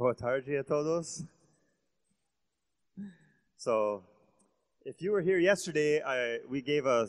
Boa tarde a todos. So, if you were here yesterday, we gave a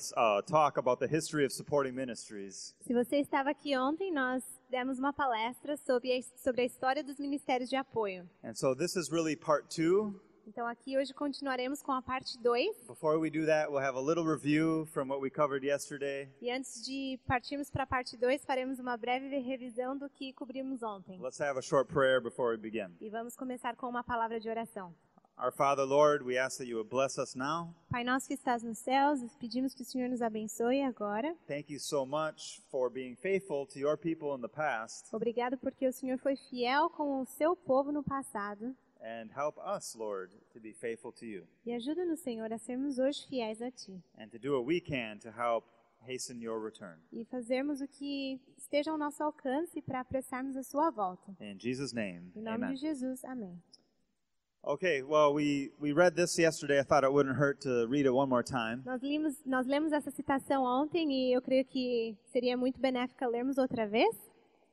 talk about the history of supporting ministries. Se você estava aqui ontem, nós demos uma palestra sobre a história dos ministérios de apoio. And so this is really part 2. Então aqui hoje continuaremos com a parte 2. Before we do that, we'll have a little review from what we covered yesterday. E antes de partirmos para a parte 2, faremos uma breve revisão do que cobrimos ontem. Let's have a short prayer before we begin. E vamos começar com uma palavra de oração. Our Father, Lord, we ask that you would bless us now. Pai nosso que estás nos céus, pedimos que o Senhor nos abençoe agora. Thank you so much for being faithful to your people in the past. Obrigado porque o Senhor foi fiel com o seu povo no passado. And help us, Lord, to be faithful to you. E ajuda-nos, Senhor, a sermos hoje fiéis a Ti. And to do what we can to help hasten your return. E fazermos o que esteja ao nosso alcance para apressarmos a sua volta. In Jesus' name, Em nome amen. de Jesus, amém. Okay, well, we read this yesterday. I thought it wouldn't hurt to read it one more time. Nós lemos essa citação ontem e eu creio que seria muito benéfica lermos outra vez.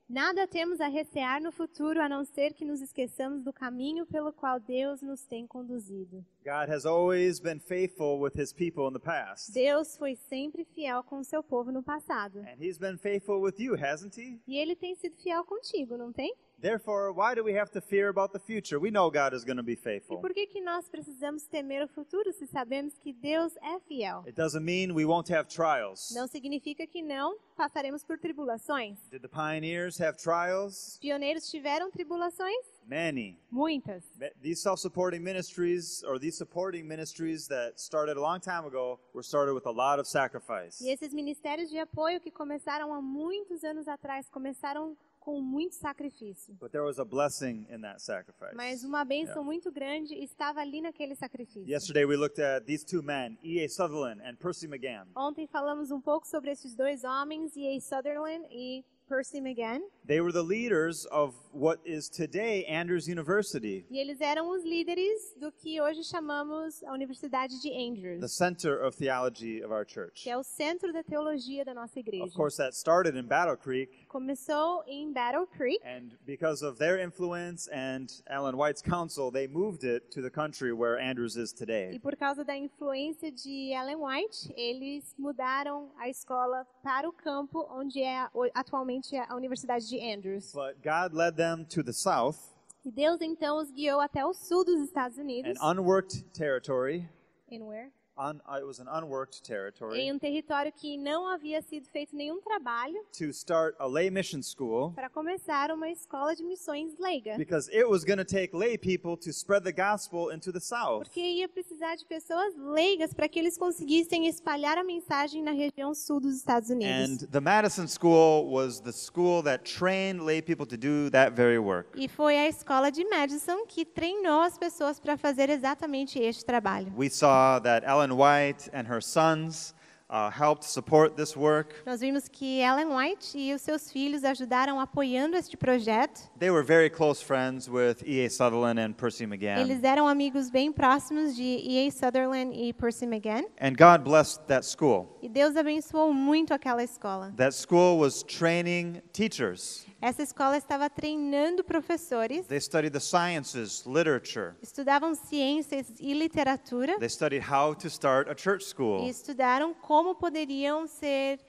Nada temos a recear no futuro a não ser que nos esqueçamos do caminho pelo qual Deus nos tem conduzido. God has always been faithful with his people in the past. Deus foi sempre fiel com o seu povo no passado. And he's been faithful with you, hasn't he? E Ele tem sido fiel contigo, não tem? Therefore, why do we have to fear about the future? We know God is going to be E faithful. por que nós precisamos temer o futuro se sabemos que Deus é fiel? It doesn't mean we won't have trials. Não significa que não passaremos por tribulações. Did the pioneers have trials? Os pioneiros tiveram tribulações? Many. Muitas. These self-supporting ministries, or these supporting ministries that started a long time ago, were started with a lot of sacrifice. E esses ministérios de apoio que começaram há muitos anos atrás, começaram com muito sacrifício. But there was a blessing in that sacrifice. Mas uma bênção muito grande estava ali naquele sacrifício. Yesterday we looked at these two men, E.A. Sutherland and Percy McGann. Ontem falamos um pouco sobre esses dois homens, E.A. Sutherland e Percy McGann. They were the leaders of what is today Andrews University, E eles eram os líderes do que hoje chamamos a Universidade de Andrews, the center of theology of our church. que é o centro da teologia da nossa igreja. Of course, that started in Battle Creek, Começou em Battle Creek. and because of their influence and Ellen White's counsel, they moved it to the country where Andrews is E today. por causa da influência de Ellen White, eles mudaram a escola para o campo onde é atualmente a Universidade de Andrews. But God led them to the south, E Deus então os guiou até o sul dos Estados Unidos. an unworked territory. In where? It was an unworked territory, Em um território que não havia sido feito nenhum trabalho to start a lay mission school, para começar uma escola de missões leiga. because it was going to take lay people to spread the gospel into the south. Porque ia precisar de pessoas leigas para que eles conseguissem espalhar a mensagem na região sul dos Estados Unidos. And the Madison School was the school that trained lay people to do that very work. E foi a escola de Madison que treinou as pessoas para fazer exatamente este trabalho. We saw that Ellen White and her sons helped support this work. Nós vimos que Ellen White e os seus filhos ajudaram apoiando este projeto. They were very close friends with E.A. Sutherland and Percy McGann. Eles eram amigos bem próximos de E.A. Sutherland e Percy McGann. And God blessed that school. E Deus abençoou muito aquela escola. That school was training teachers. Essa escola estava treinando professores, They studied the sciences, literature. estudavam ciências e literatura They studied how to start a church e school. estudaram como poderiam ser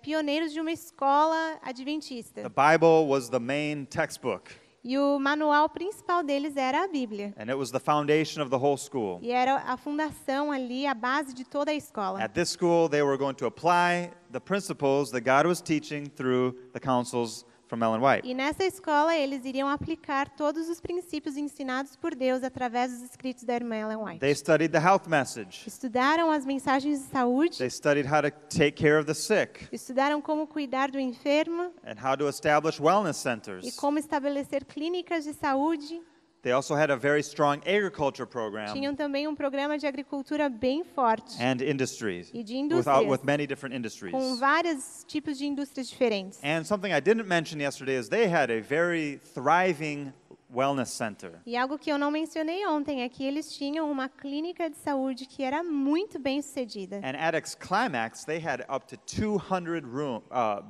pioneiros de uma escola adventista. The Bible was the main textbook, E o manual principal deles era a Bíblia. and it was the foundation of the whole school. E era a fundação ali, a base de toda a escola. At this school, they were going to apply the principles that God was teaching through the counsels from Ellen White. E nessa escola eles iriam aplicar todos os princípios ensinados por Deus através dos escritos da irmã Ellen White. They studied the health message. Estudaram as mensagens de saúde, They studied how to take care of the sick estudaram como cuidar do enfermo and how to establish wellness e centers. como estabelecer clínicas de saúde. They also had a very strong agriculture program Tinham também um programa de agricultura bem forte and industries, e de indústrias, with many different industries. com vários tipos de indústrias diferentes. And something I didn't mention yesterday is they had a very thriving wellness center. E algo que eu não mencionei ontem é que eles tinham uma clínica de saúde que era muito bem sucedida. And at its climax, they had up to 200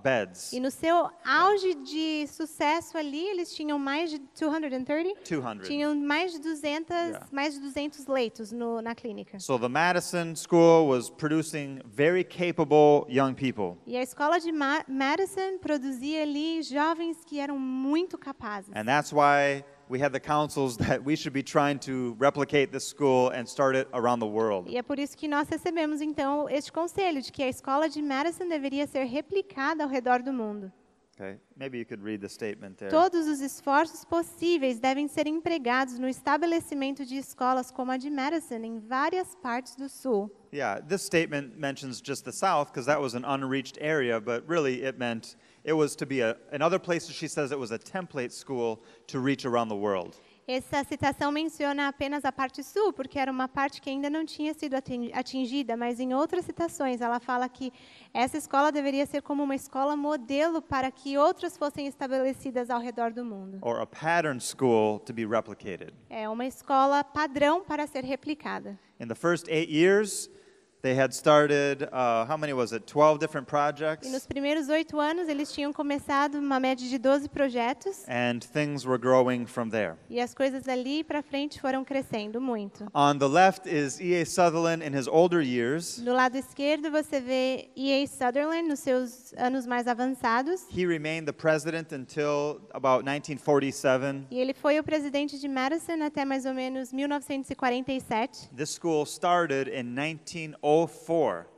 beds. E no seu auge de sucesso ali, eles tinham mais de 230? 200. Tinham mais de 200 leitos na clínica. So the Madison School was producing very capable young people. E a escola de Madison produzia ali jovens que eram muito capazes. And that's why we had the councils that we should be trying to replicate this school and start it around the world. E é por isso que nós recebemos então este conselho de que a escola de Madison deveria ser replicada ao redor do mundo. Okay, maybe you could read the statement there. Todos os esforços possíveis devem ser empregados no estabelecimento de escolas como a de Madison em várias partes do sul. Yeah, this statement mentions just the South because that was an unreached area, but really it meant it was to be in other places she says it was a template school to reach around the world. Essa citação menciona apenas a parte sul, porque era uma parte que ainda não tinha sido atingida, mas em outras citações ela fala que essa escola deveria ser como uma escola modelo para que outras fossem estabelecidas ao redor do mundo. Or a pattern school to be replicated. É uma escola padrão para ser replicada. In the first 8 years, they had started, how many was it, 12 different projects? E nos primeiros 8 anos, eles tinham começado uma média de 12 projetos. And things were growing from there. E as coisas dali para frente foram crescendo muito. On the left is E.A. Sutherland in his older years. Do lado esquerdo, você vê E.A. Sutherland nos seus anos mais avançados. He remained the president until about 1947. E ele foi o presidente de Madison até mais ou menos 1947. This school started in 1904.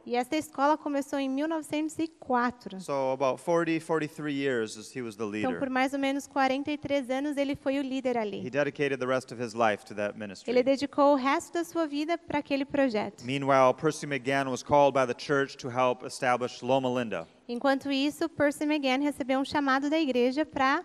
E essa escola começou em 1904. So about 43 years as he was the Então, por leader. mais ou menos 43 anos, ele foi o líder He ali. dedicated the rest of his life to that Ele ministry. dedicou o resto da sua vida para aquele projeto. Meanwhile, Percy McGann was called by the church to help establish Loma Linda. Enquanto isso, Percy McGann recebeu um chamado da igreja para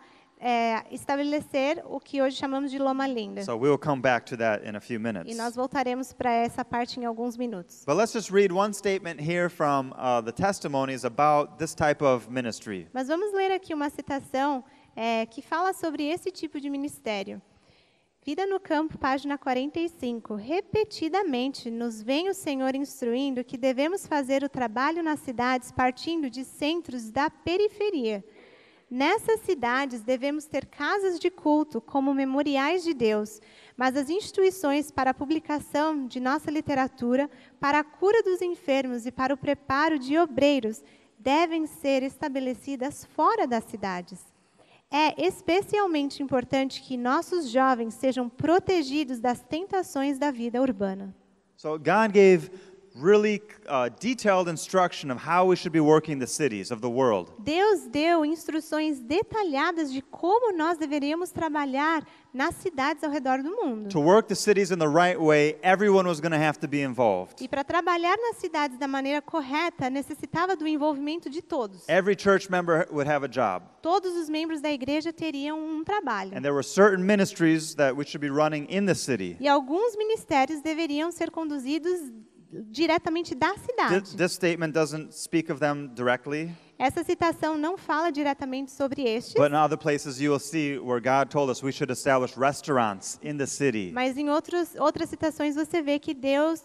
estabelecer o que hoje chamamos de Loma Linda. So we will come back to that in a few minutes. E nós voltaremos para essa parte em alguns minutos. But let's just read one statement here from the testimonies about this type of ministry. Mas vamos ler aqui uma citação que fala sobre esse tipo de ministério. Vida no Campo, página 45. Repetidamente nos vem o Senhor instruindo que devemos fazer o trabalho nas cidades partindo de centros da periferia. Nessas cidades devemos ter casas de culto como memoriais de Deus, mas as instituições para a publicação de nossa literatura, para a cura dos enfermos e para o preparo de obreiros devem ser estabelecidas fora das cidades. É especialmente importante que nossos jovens sejam protegidos das tentações da vida urbana. So God gave really detailed instruction of how we should be working the cities of the world. Deus deu instruções detalhadas de como nós deveríamos trabalhar nas cidades ao redor do mundo. To work the cities in the right way, everyone was going to have to be involved. E para trabalhar nas cidades da maneira correta, necessitava do envolvimento de todos. Every church member would have a job. Todos os membros da igreja teriam um trabalho. And there were certain ministries that we should be running in the city. E alguns ministérios deveriam ser conduzidos diretamente da cidade. This statement doesn't speak of them directly, Essa citação não fala diretamente sobre estes, but in other places you will see where God told us we should establish restaurants in the city. mas em outras citações você vê que Deus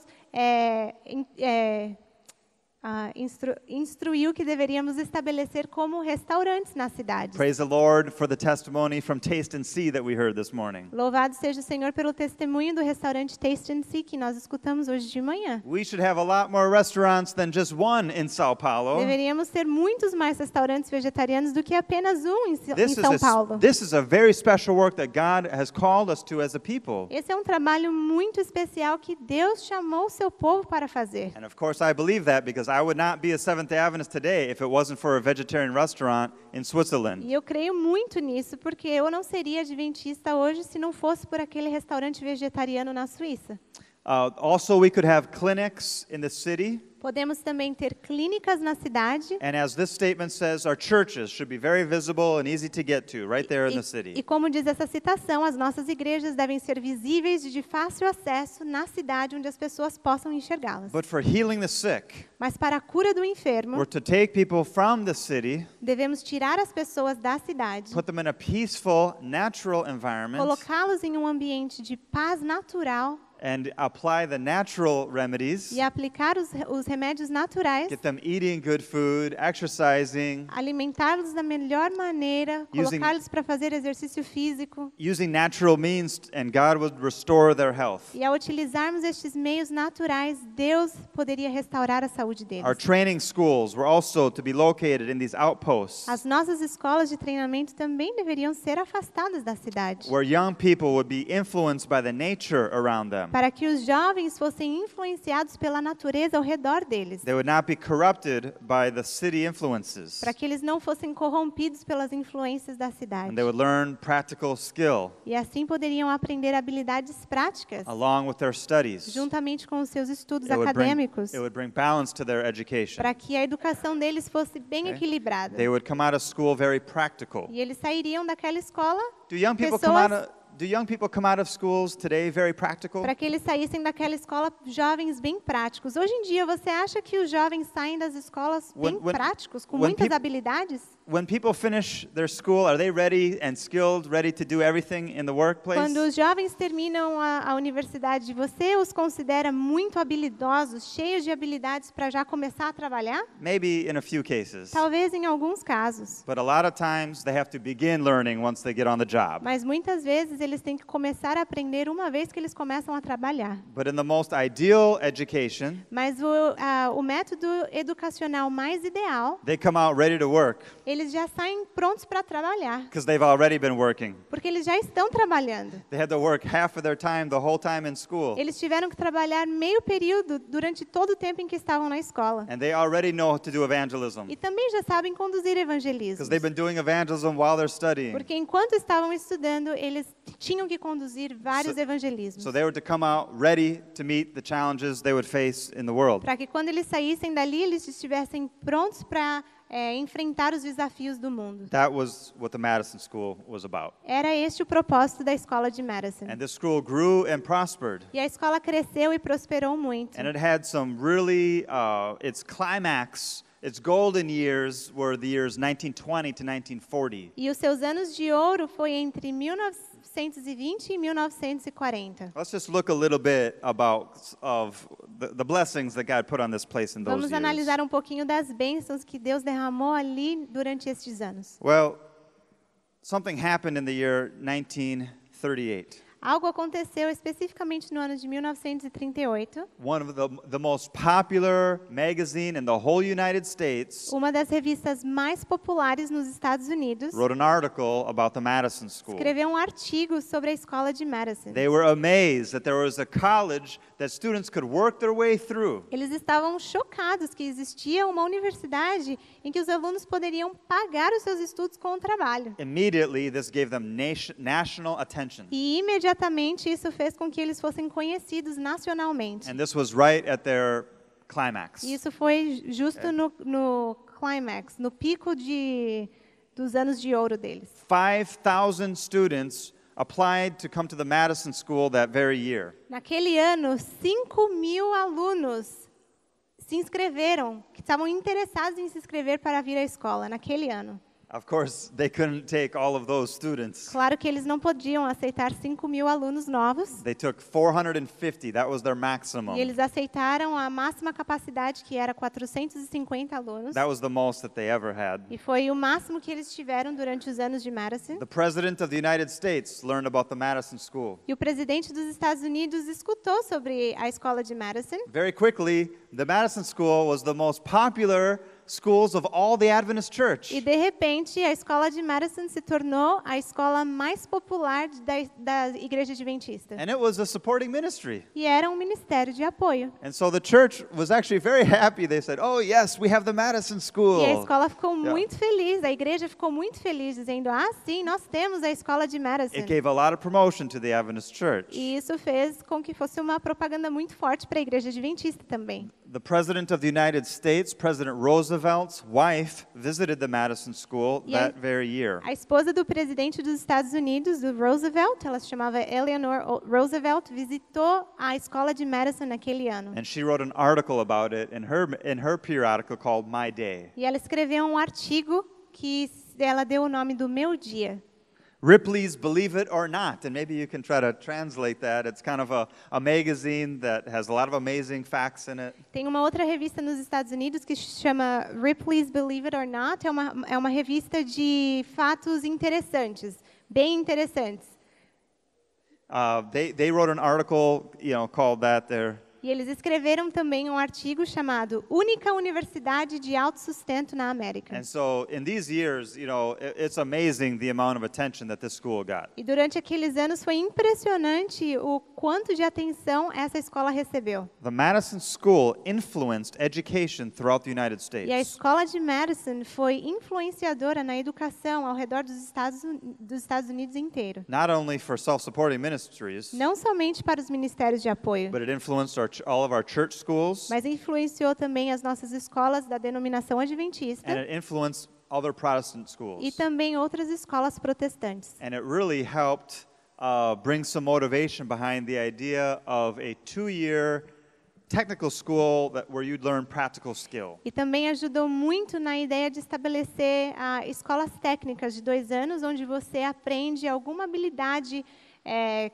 instruiu que deveríamos estabelecer como restaurantes nas cidades. Praise the Lord for the testimony from Taste and See that we heard this morning. Louvado seja o Senhor pelo testemunho do restaurante Taste and See que nós escutamos hoje de manhã. We should have a lot more restaurants than just one in Sao Paulo. Deveríamos ter muitos mais restaurantes vegetarianos do que apenas um em São Paulo. This is a very special work that God has called us to as a people. Esse é um trabalho muito especial que Deus chamou o seu povo para fazer. And of course I believe that because I would not be a Seventh-day Adventist today if it wasn't for a vegetarian restaurant in Switzerland. E eu creio muito nisso, porque eu não seria adventista hoje se não fosse por aquele restaurante vegetariano na Suíça. Also, we could have clinics in the city. Podemos também ter clínicas na cidade. And as this statement says, our churches should be very visible and easy to get to, right there in the E city. como diz essa citação, as nossas igrejas devem ser visíveis e de fácil acesso na cidade onde as pessoas possam enxergá-las. But for healing the sick, Mas para a cura do enfermo, we're to take people from the city, devemos tirar as pessoas da cidade, put them in a peaceful, natural environment, colocá-los em um ambiente de paz natural and apply the natural remedies, e aplicar os remédios naturais, get them eating good food, exercising, alimentá-los da melhor maneira, Using- colocá-los para fazer exercício físico. using natural means, and God would restore their health. E ao utilizarmos estes meios naturais, Deus poderia restaurar a saúde deles. Our training schools were also to be located in these outposts, As nossas escolas de treinamento também deveriam ser afastadas da cidade, where young people would be influenced by the nature around them. para que os jovens fossem influenciados pela natureza ao redor deles, They would not be corrupted by the city influences, para que eles não fossem corrompidos pelas influências da cidade. and they would learn practical skill E assim poderiam aprender habilidades práticas, along with their studies. juntamente com os seus estudos It acadêmicos, would bring balance to their education. para que a educação deles fosse bem Okay. equilibrada. They would come out of school very practical. E eles sairiam daquela escola Do young people come out of schools today very practical? para que eles saíssem daquela escola jovens bem práticos. Hoje em dia, você acha que os jovens saem das escolas bem When- práticos, com when muitas peop- habilidades? When people finish their school, are they ready and skilled, ready to do everything in the workplace? Quando os jovens terminam a universidade, você os considera muito habilidosos, cheios de habilidades para já começar a trabalhar? Maybe in a few cases. Talvez em alguns casos. But a lot of times they have to begin learning once they get on the job. Mas muitas vezes eles têm que começar a aprender uma vez que eles começam a trabalhar. But in the most ideal education, Mas o método educacional mais ideal, they come out ready to work eles já saem prontos para trabalhar, because they've already been working. porque eles já estão trabalhando. They had to work half of their time the whole time in school. Eles tiveram que trabalhar meio período durante todo o tempo em que estavam na escola. And they already know how to do evangelism E também já sabem conduzir evangelismo. because they've been doing evangelism while they're studying. Porque enquanto estavam estudando, eles tinham que conduzir vários evangelismos. So they were to come out ready to meet the challenges they would face in the world. Para que quando eles saíssem dali, eles estivessem prontos para enfrentar os desafios do mundo. That was what the Madison School was about. Era este o propósito da escola de Madison. And this school grew and prospered. E a escola cresceu e prosperou muito. And it had some really, its climax, its golden years were the years 1920 to 1940. E os seus anos de ouro foi entre 1920 e 1940. Let's just look a little bit about of the blessings that God put on this place in those Vamos years. analisar um pouquinho das bênçãos que Deus derramou ali durante estes anos. Well, something happened in the year 1938. Algo aconteceu especificamente no ano de 1938. One of the most popular magazine in the whole United States Uma das revistas mais populares nos Estados Unidos wrote an article about the Madison School. escreveu um artigo sobre a escola de Madison. They were amazed that there was a college that students could work their way through. Eles estavam chocados que existia uma universidade em que os alunos poderiam pagar os seus estudos com o trabalho. Immediately, this gave them national attention. E imediatamente isso fez com que eles fossem conhecidos nacionalmente. And this was right at their climax. E isso foi justo no climax, no pico dos anos de ouro deles. 5,000 students applied to come to the Madison School that very year. Naquele ano, 5.000 alunos se inscreveram, que estavam interessados em se inscrever para vir à escola naquele ano. Of course, they couldn't take all of those students. Claro que eles não podiam aceitar 5.000 alunos novos. They took 450. That was their maximum. E eles aceitaram a máxima capacidade, que era 450 alunos. That was the most that they ever had. E foi o máximo que eles tiveram durante os anos de Madison. The President of the United States learned about the Madison School. E o presidente dos Estados Unidos escutou sobre a escola de Madison. Very quickly, the Madison School was the most popular schools of all the Adventist Church. E, de repente, a escola de Madison se tornou a escola mais popular da Igreja Adventista. And it was a supporting ministry. E era um ministério de apoio. And so the church was actually very happy. They said, "Oh, yes, we have the Madison School." E a escola ficou Yeah. muito feliz, a igreja ficou muito feliz, dizendo, sim, nós temos a escola de Madison. It gave a lot of promotion to the Adventist church. E isso fez com que fosse uma propaganda muito forte para a Igreja Adventista também. The President of the United States, President Roosevelt's wife, visited the Madison School E a- that very year. A esposa do presidente dos Estados Unidos, do Roosevelt, ela se chamava Eleanor Roosevelt, visitou a escola de Madison naquele ano. And she wrote an article about it in her periodical called My Day. E ela escreveu um artigo que ela deu o nome do Meu Dia. Ripley's Believe It or Not, and maybe you can try to translate that. It's kind of a magazine that has a lot of amazing facts in it. Tem uma outra revista nos Estados Unidos que se chama Ripley's Believe It or Not. É uma revista de fatos interessantes, bem interessantes. They wrote an article, called that there. E eles escreveram também um artigo chamado Única Universidade de Alto Sustento na América. And so in these years, it's amazing the amount of attention that this school got. E durante aqueles anos foi impressionante o quanto de atenção essa escola recebeu. The Madison School influenced education throughout the United States. E a escola de Madison foi influenciadora na educação ao redor dos Estados Unidos inteiro. Not only for self-supporting ministries, Não somente para os ministérios de apoio, but it influenced all of our church schools, mas influenciou também as nossas escolas da denominação adventista and it influenced other Protestant schools. e também outras escolas protestantes. And it really helped bring some motivation behind the idea of a 2-year technical school where you'd learn practical skill. E também ajudou muito na ideia de estabelecer escolas técnicas de 2 anos, onde você aprende alguma habilidade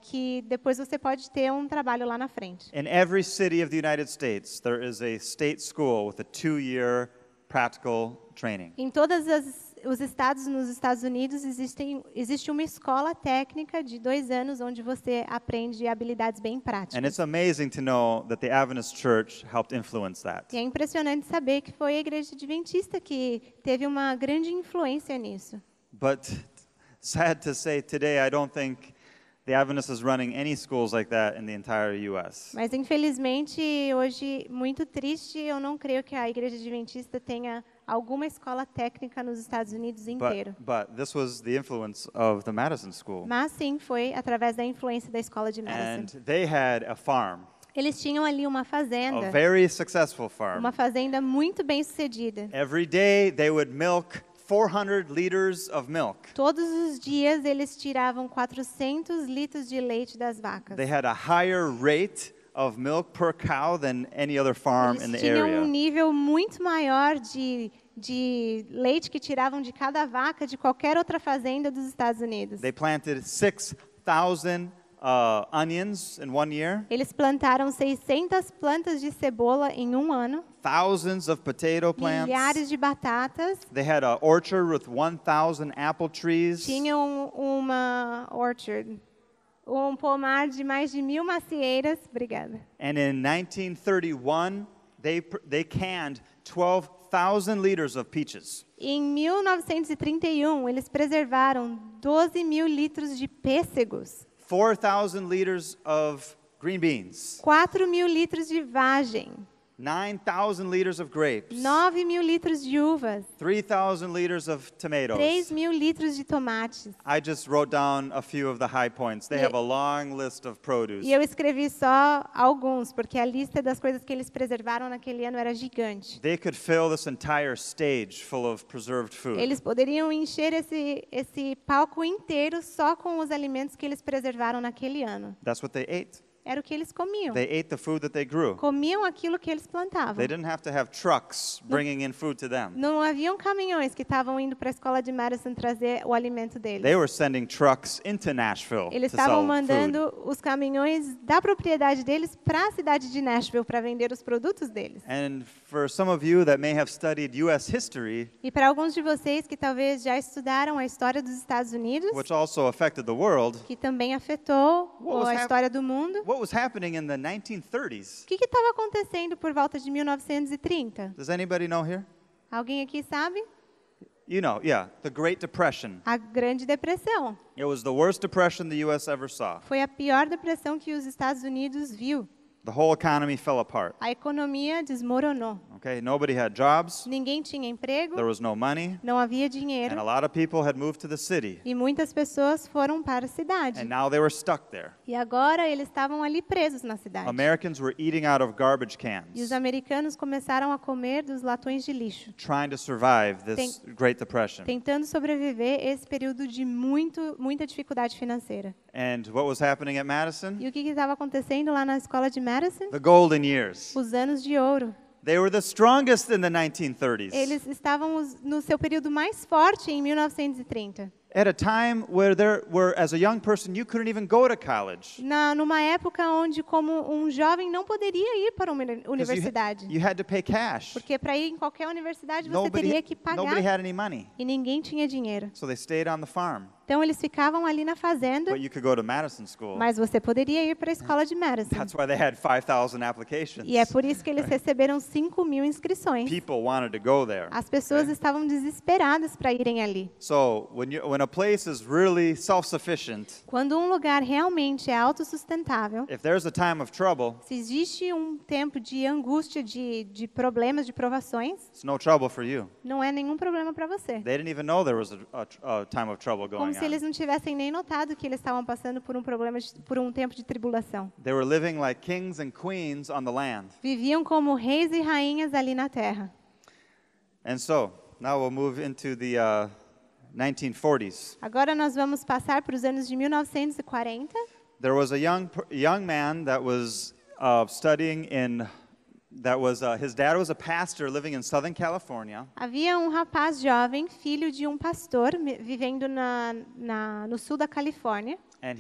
que depois você pode ter um trabalho lá na frente. In every city of the United States, there is a state school with a 2-year practical training. Em todos os estados nos Estados Unidos existe uma escola técnica de 2 anos onde você aprende habilidades bem And práticas. it's amazing to know that the Adventist Church helped influence that. E é impressionante saber que foi a Igreja Adventista que teve uma grande influência nisso. But sad to say, today I don't think the Adventist is running any schools like that in the entire U.S. Mas infelizmente hoje, muito triste, eu não creio que a Igreja Adventista tenha alguma escola técnica nos Estados Unidos inteiro. But this was the influence of the Madison School. Mas sim, foi através da influência da escola de And Madison. they had a farm, Eles tinham ali uma a fazenda, very successful farm. uma fazenda muito bem sucedida. Every day they would milk 400 liters of milk. Todos os dias eles tiravam 400 litros de leite das vacas. They had a higher rate of milk per cow than any other farm in Eles the tinham um area. nível muito maior de leite que tiravam de cada vaca de qualquer outra fazenda dos Estados Unidos. They planted 6,000 onions in 1 year, Eles plantaram 600 plantas de cebola em um ano, thousands of potato plants. milhares de batatas, They had an orchard with 1,000 apple trees. tinham uma orchard, um pomar de mais de 1.000 macieiras. Obrigada. And in 1931, they canned 12,000 liters of peaches. Em 1931, eles preservaram 12.000 litros de pêssegos, 4,000 liters of green beans, 4.000 litros de vagem, 9,000 liters of grapes, 9.000 litros de uvas, 3,000 liters of tomatoes. 3.000 litros de tomates. I just wrote down a few of the high points. They E- have a long list of produce. E eu escrevi só alguns, porque a lista das coisas que eles preservaram naquele ano era gigante. They could fill this entire stage full of preserved food. Eles poderiam encher esse palco inteiro só com os alimentos que eles preservaram naquele ano. That's what they ate. Era o que eles comiam. They ate the food that they grew. Comiam aquilo que eles plantavam. They didn't have to have trucks bringing in food to them. Não haviam caminhões que estavam indo para a escola de Madison trazer o alimento deles. They were sending trucks into Nashville Eles to estavam sell mandando food. os caminhões da propriedade deles para a cidade de Nashville para vender os produtos deles. And for some of you that may have studied U.S. history, E para alguns de vocês que talvez já estudaram a história dos Estados Unidos, which also affected the world, que também afetou What was a hap- história do mundo, what was happening in the 1930s? o que estava acontecendo por volta de 1930? Does anybody know here? Alguém aqui sabe? You know, yeah, the Great Depression. A Grande Depressão. It was the worst depression the U.S. ever saw. Foi a pior depressão que os Estados Unidos viu. The whole economy fell apart. A economia desmoronou. Okay, nobody had jobs, ninguém tinha emprego, there was no money, não havia and dinheiro, a lot of people had moved to the city, e muitas pessoas foram para a cidade. and now they were stuck there. E agora eles estavam ali presos na cidade. Americans were eating out of garbage E os cans, americanos começaram a comer dos latões de lixo, trying to survive this Great Depression. tentando sobreviver esse período de muita dificuldade financeira. And what was happening at Madison? E o que estava acontecendo lá na escola de Madison? The golden years. Os anos de ouro. They were the strongest in the 1930s. Eles estavam no seu período mais forte em 1930. At a time where as a young person, you couldn't even go to college. Numa época onde, como um jovem, não poderia ir para uma 'Cause universidade. you had to pay cash. Porque para ir em qualquer universidade você teria que Nobody pagar. had any money. E ninguém tinha dinheiro. So they stayed on the farm. Então eles ficavam ali na fazenda, But you could go to Madison School. mas você poderia ir para a escola de Madison. That's why they had 5,000 applications. E é por isso que eles receberam 5.000 inscrições. People wanted to go there. As pessoas estavam desesperadas para irem ali. So when a place is really self-sufficient, Quando um lugar realmente é autossustentável, if there's a time of trouble, se existe um tempo de angústia, de problemas, de provações, it's no trouble for you. não é nenhum problema para você. They didn't even know there was a time of trouble Como going se eles on. não tivessem nem notado que eles estavam passando por um problema, por um tempo de tribulação. They were living like kings and queens on the land. Viviam como reis e rainhas ali na terra. And so, now we'll move into the 1940s. Agora nós vamos passar para os anos de 1940. There was a young man that was studying in, his dad was a pastor living in Southern California. Havia um rapaz jovem, filho de um pastor, vivendo no sul da Califórnia. And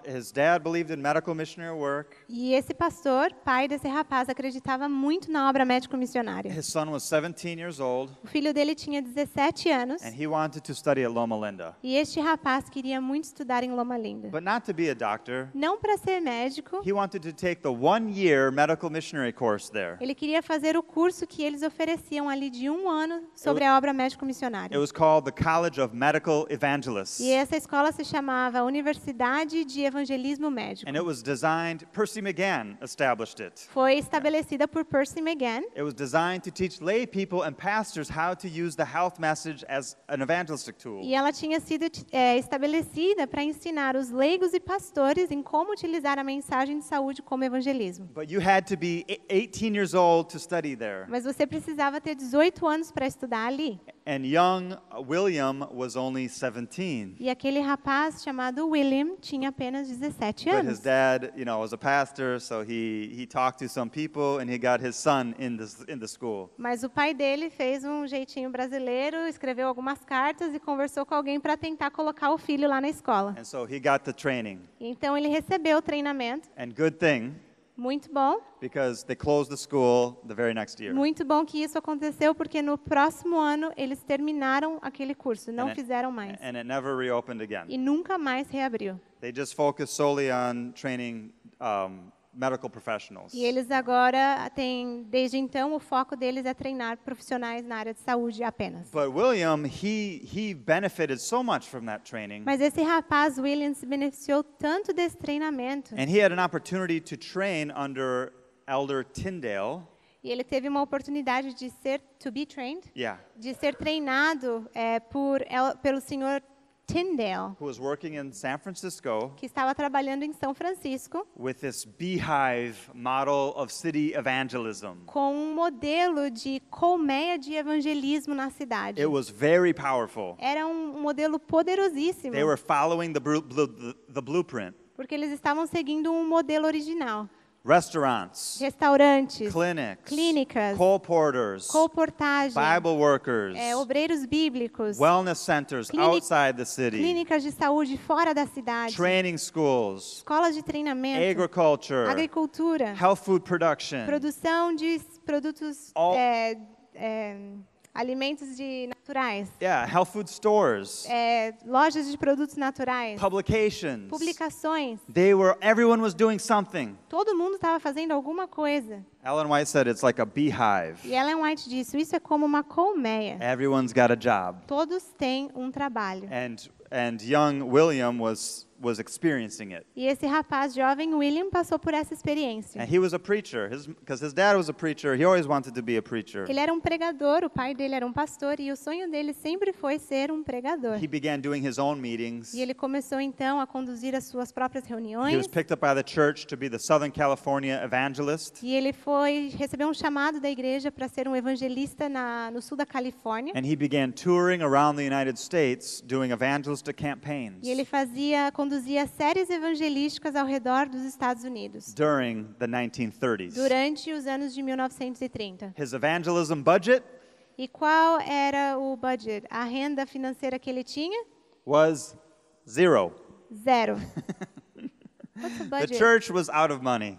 his dad believed in medical missionary work. E esse pastor, pai desse rapaz, acreditava muito na obra médico-missionária. His son was 17 years old, O filho dele tinha 17 anos and he wanted to study at Loma Linda. e este rapaz queria muito estudar em Loma Linda. But not to be a doctor. Não para ser médico, He wanted to take the 1-year medical missionary course there. ele queria fazer o curso que eles ofereciam ali de 1 ano sobre a obra médico-missionária. It was called the College of Medical Evangelists. E essa escola se chamava Universidade de Evangelismo Médico. And it was designed, Percy McGann established it. Foi estabelecida por Percy McGann. It was designed to teach lay people and pastors how to use the health message as an evangelistic tool. E ela tinha sido estabelecida para ensinar os leigos e pastores em como utilizar a mensagem de saúde como evangelismo. But you had to be 18 years old to study there. Mas você precisava ter 18 anos para estudar ali. And young William was only 17. E aquele rapaz chamado William tinha apenas 17 But his anos. dad, was a pastor, so he talked to some people and he got his son in the school. Mas o pai dele fez um jeitinho brasileiro, escreveu algumas cartas e conversou com alguém para tentar colocar o filho lá na escola. And so he got the training. Então ele recebeu o treinamento. And good thing, Muito bom. because they closed the school the very next year. Muito bom que isso aconteceu, porque no próximo ano eles terminaram aquele curso, não And fizeram mais. And it never reopened again. E nunca mais reabriu. They just focused solely on training medical professionals. E eles agora têm, desde então, o foco deles é treinar profissionais na área de saúde apenas. But William, he benefited so much from that training. Mas esse rapaz, William, se beneficiou tanto desse treinamento. And he had an opportunity to train under Elder Tyndale. E ele teve uma oportunidade de trained, Yeah. de ser treinado pelo senhor Tyndale, Who was working in San Francisco que estava trabalhando em São Francisco, with this beehive model of city evangelism. com um modelo de colmeia de evangelismo na cidade. It was very powerful. Era um modelo poderosíssimo, They were following the blueprint. porque eles estavam seguindo um modelo original. Restaurants, Restaurantes, clínicas, colporteurs, colportagem, Bible workers, obreiros bíblicos, wellness centers outside the city, clínicas de saúde fora da cidade, training schools, escolas de treinamento, agriculture, agricultura, health food production, produção de produtos, All- alimentos naturais, health food stores, lojas de produtos naturais, publications. publicações. Everyone was doing something. Todo mundo estava fazendo alguma coisa. Ellen White said it's like a beehive. E Ellen White disse, isso é como uma colmeia. Everyone's got a job. Todos têm um trabalho. And young William was was experiencing it. E esse rapaz jovem, William, passou por essa experiência. And he was a preacher. Because his dad was a preacher, he always wanted to be a preacher. Ele era um pregador, o pai dele era um pastor, e o sonho dele sempre foi ser um pregador. He began doing his own meetings. E ele começou então a conduzir as suas próprias He was reuniões. picked up by the church to be the Southern California evangelist. E ele recebeu um chamado da igreja para ser um evangelista no sul da Califórnia. And he began touring around the United States doing evangelistic campaigns E ele conduzia séries evangelísticas ao redor dos Estados Unidos during the 1930s. durante os anos de 1930. His evangelism budget E qual era o budget? A renda financeira que ele tinha? was zero. 0. What's the The budget? church was out of money.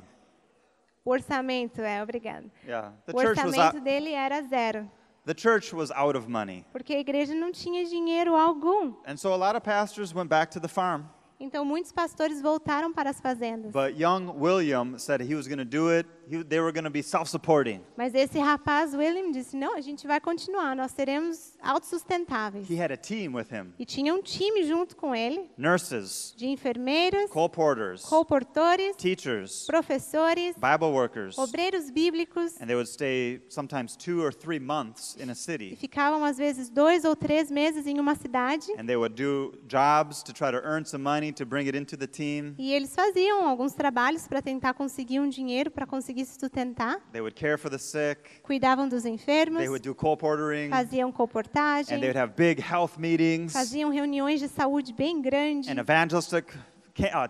O orçamento, obrigado. Yeah, O orçamento dele era 0, the church was out of money. porque a igreja não tinha dinheiro algum. And so a lot of pastors went back to the farm. Então muitos pastores voltaram para as fazendas. But young William said he was going to do it. They were going to be self-supporting. Mas esse rapaz, William, disse, não, a gente vai continuar, nós seremos autossustentáveis. He had a team with him. E tinha um time junto com ele, Nurses, de enfermeiras, colporteurs, colportores, teachers, professores, Bible workers. obreiros bíblicos, And they would stay sometimes 2 or 3 months in a e city. ficavam às vezes 2 ou 3 meses em uma cidade. And they would do jobs to try to earn some money to bring it into the team. E eles faziam alguns trabalhos para tentar conseguir um dinheiro para conseguir se sustentar. They would care for the sick. Cuidavam dos enfermos, They would do colportering. faziam colportagem, And they would have big health meetings faziam reuniões de saúde bem grandes, and evangelistic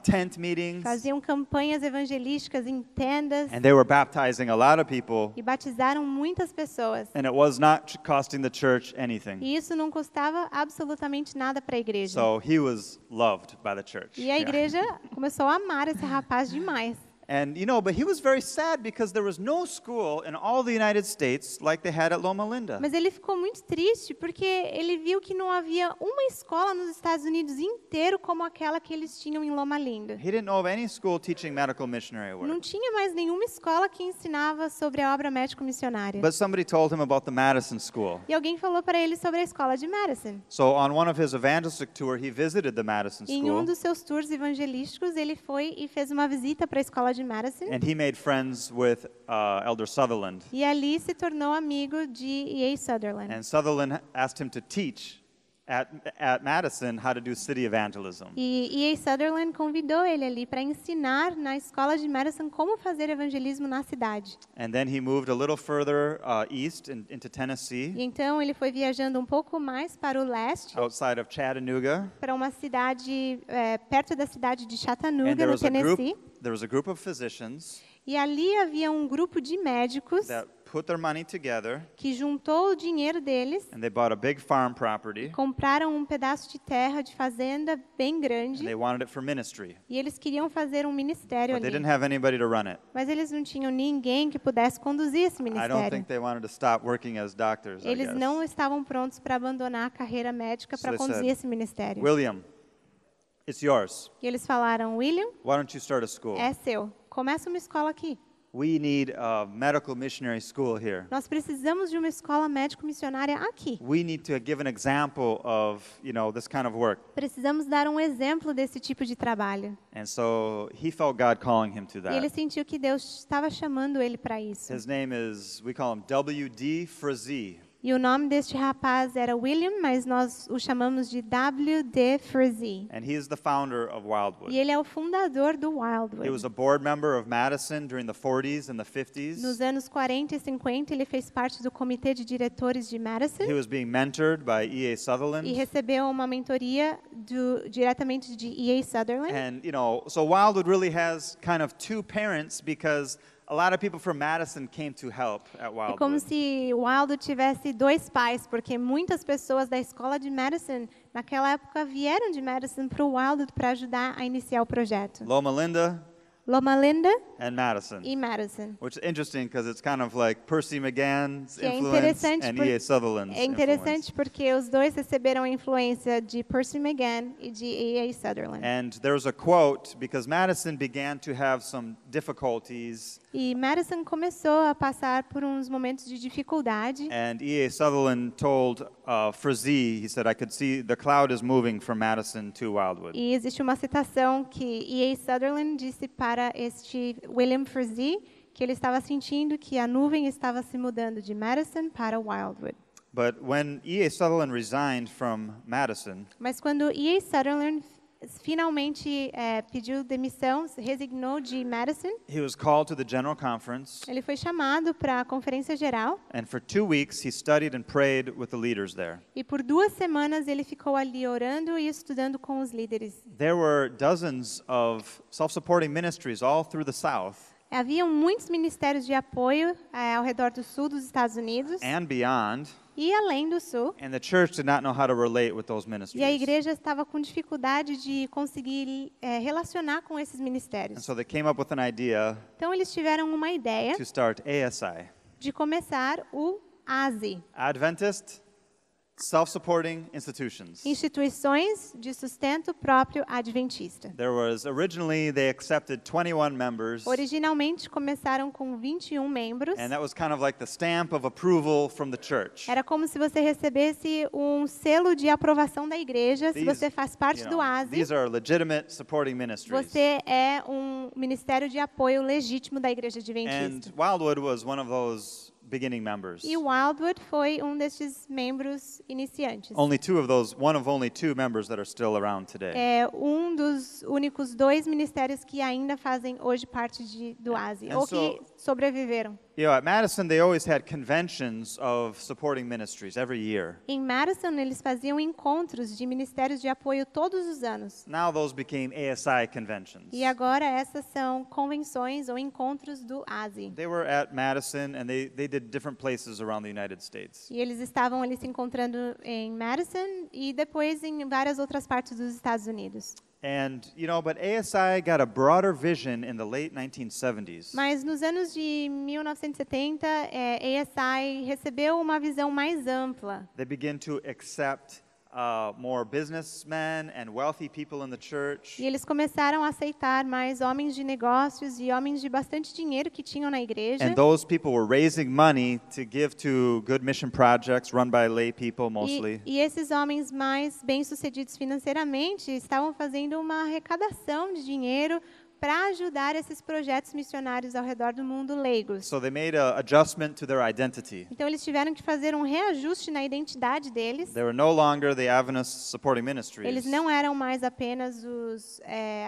tent meetings. faziam campanhas evangelísticas em tendas And they were baptizing a lot of people. e batizaram muitas pessoas. And it was not costing the church anything. E isso não custava absolutamente nada para a igreja. So he was loved by the church. E a igreja começou a amar esse rapaz demais. And but he was very sad because there was no school in all the United States like they had at Loma Linda. Mas ele ficou muito triste porque ele viu que não havia uma escola nos Estados Unidos inteiro como aquela que eles tinham em Loma Linda. He didn't know of any school teaching medical missionary Não work. tinha mais nenhuma escola que ensinava sobre a obra médico-missionária. But somebody told him about the Madison School. E alguém falou para ele sobre a escola de Madison. So on one of his evangelistic tour, he visited the Madison Em um School. dos seus tours evangelísticos, ele foi e fez uma visita para a escola de Madison. And he made friends with Elder Sutherland. E ali se tornou amigo de E.A. Sutherland. And Sutherland asked him to teach at Madison how to do city evangelism. E E.A. Sutherland convidou ele ali para ensinar na escola de Madison como fazer evangelismo na cidade. And then he moved a little further east into Tennessee, E então ele foi viajando um pouco mais para o leste, outside of Chattanooga. para uma cidade perto da cidade de And Chattanooga, no Tennessee. there was a group of physicians E ali havia um grupo de médicos that put their money together que juntou o dinheiro deles, and they bought a big farm property compraram um pedaço de terra de fazenda bem and grande they wanted it for ministry. e eles queriam fazer um ministério But they ali. didn't have anybody to run it. Mas eles não tinham ninguém que pudesse conduzir esse I don't ministério. think they wanted to stop working as doctors, I Eles guess. não estavam prontos para abandonar a carreira médica So para they conduzir said, esse ministério. William, it's yours. E eles falaram, William, Why don't you start a school? é seu. Começa uma escola aqui. We need a medical missionary school here. Nós precisamos de uma escola médico-missionária aqui. We need to give an example of, this kind of work. Precisamos dar um exemplo desse tipo de trabalho. And so he felt God calling him to E ele that. sentiu que Deus estava chamando ele para isso. His name is, we call him W.D. Frazee. E o nome deste rapaz era William, mas nós o chamamos de W.D. Frazee. And he is the founder of E Wildwood. ele é o fundador do He Wildwood. was a board member of Madison during the 40s and the 50s. Nos anos 40 e 50, ele fez parte do comitê de diretores de Madison He was being mentored by E.A. e Sutherland. recebeu uma mentoria diretamente de E.A. Sutherland. And, so Wildwood really has kind of two parents because a lot of people from Madison came to help at É como Wildwood. se o Wildwood tivesse dois pais, porque muitas pessoas da escola de Madison, naquela época, vieram de Madison para o Wildwood para ajudar a iniciar o projeto. Loma Linda, Loma Linda and Madison. e Madison. Which is interesting because it's kind of like Percy McGann's Que é influence interessante and por- E.A. Sutherland's É interessante influence. porque os dois receberam a influência de Percy McGann e de E.A. Sutherland. And there's a quote, because Madison began to have some difficulties, E Madison começou a passar por uns momentos de dificuldade. and E.A. Sutherland told Frazee, he said, I could see the cloud is moving from Madison to Wildwood. E existe uma citação que E.A. Sutherland disse para este William Frazee que ele estava sentindo que a nuvem estava se mudando de Madison para Wildwood. But when E.A. Sutherland resigned from Madison, Mas quando E.A. Sutherland finalmente pediu demissão, resignou de Madison, he was called to the General Conference, ele foi chamado para a conferência geral and for 2 weeks he studied and prayed with the leaders there. e por 2 semanas ele ficou ali orando e estudando com os líderes. There were dozens of self-supporting ministries all through the South Haviam muitos ministérios de apoio ao redor do sul dos Estados Unidos and beyond, e além do sul. and the church did not know how to relate with those E a ministries. igreja estava com dificuldade de conseguir relacionar com esses And ministérios. so they came up with an idea Então eles tiveram uma ideia to start ASI, de começar o ASI, Adventist Self-Supporting Institutions. Instituições de Sustento Próprio Adventista. There was originally they accepted 21 members, Originalmente começaram com 21 membros. and that was kind of like the stamp of approval from the church. Era como se você recebesse um selo de aprovação da igreja, se These, você faz parte you do know, ASI. these are legitimate supporting ministries. Você é um ministério de apoio legítimo da igreja And adventista. Wildwood was one of those beginning members. E Wildwood foi um destes membros iniciantes. One of only two members that are still around today. É um dos únicos 2 ministérios que ainda fazem hoje parte do ASI, And ou so- que sobreviveram. You know, at Madison, they always had conventions of supporting ministries every year. Em Madison, eles faziam encontros de ministérios de apoio todos os anos. Now those became ASI conventions. E agora essas são convenções ou encontros do ASI. They were at Madison, and they did different places around the United States. E eles estavam ali se encontrando em Madison e depois em várias outras partes dos Estados Unidos. And, you know, but ASI got a broader vision in the late 1970s. Mas nos anos de 1970, ASI recebeu uma visão mais ampla. They began to accept more businessmen and wealthy people in the church. E eles começaram a aceitar mais homens de negócios e homens de bastante dinheiro que tinham na igreja. And those people were raising money to give to good mission projects run by lay people mostly. E esses homens mais bem-sucedidos financeiramente estavam fazendo uma arrecadação de dinheiro para ajudar esses projetos missionários ao redor do mundo leigos. So they made an adjustment to their identity. Então eles tiveram que fazer um reajuste na identidade deles. They were no longer the Adventist Supporting Ministries. Eles não eram mais apenas os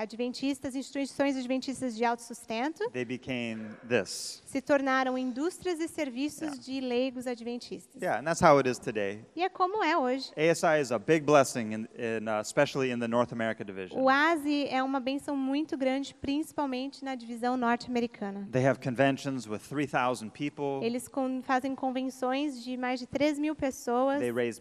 adventistas, instituições adventistas de autossustento. They became this. Se tornaram indústrias e serviços de leigos adventistas. Yeah, and that's how it is today. E é como é hoje. ASI is a big blessing, especially in the North America division. O ASI é uma bênção muito grande, principalmente na divisão norte-americana. They have conventions with 3,000 people. Eles fazem convenções de mais de 3.000 pessoas They raise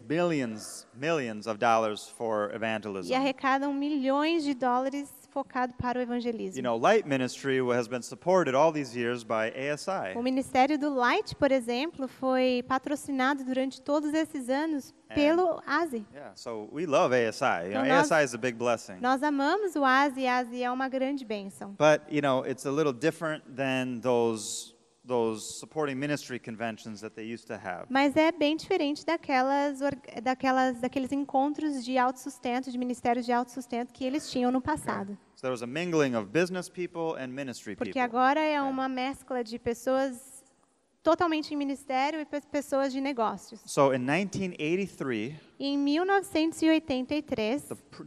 millions of dollars for e evangelism. arrecadam milhões de dólares focado para o You evangelismo. know, Light Ministry has been supported all these years by ASI. O ministério do Light, por exemplo, foi patrocinado durante todos esses anos pelo ASI. Yeah, so we love ASI. You know, Então nós- ASI is a big blessing. Nós amamos o ASI e ASI é uma grande bênção. But, you know, it's a little different than those supporting ministry conventions that they used to have. Mas é bem diferente daqueles encontros de autossustento, de ministérios de autossustento que eles tinham no passado. So there was a mingling of business people and ministry Porque people. agora é uma mescla de pessoas totalmente em ministério e pessoas de negócios. So in 1983, Em 1983,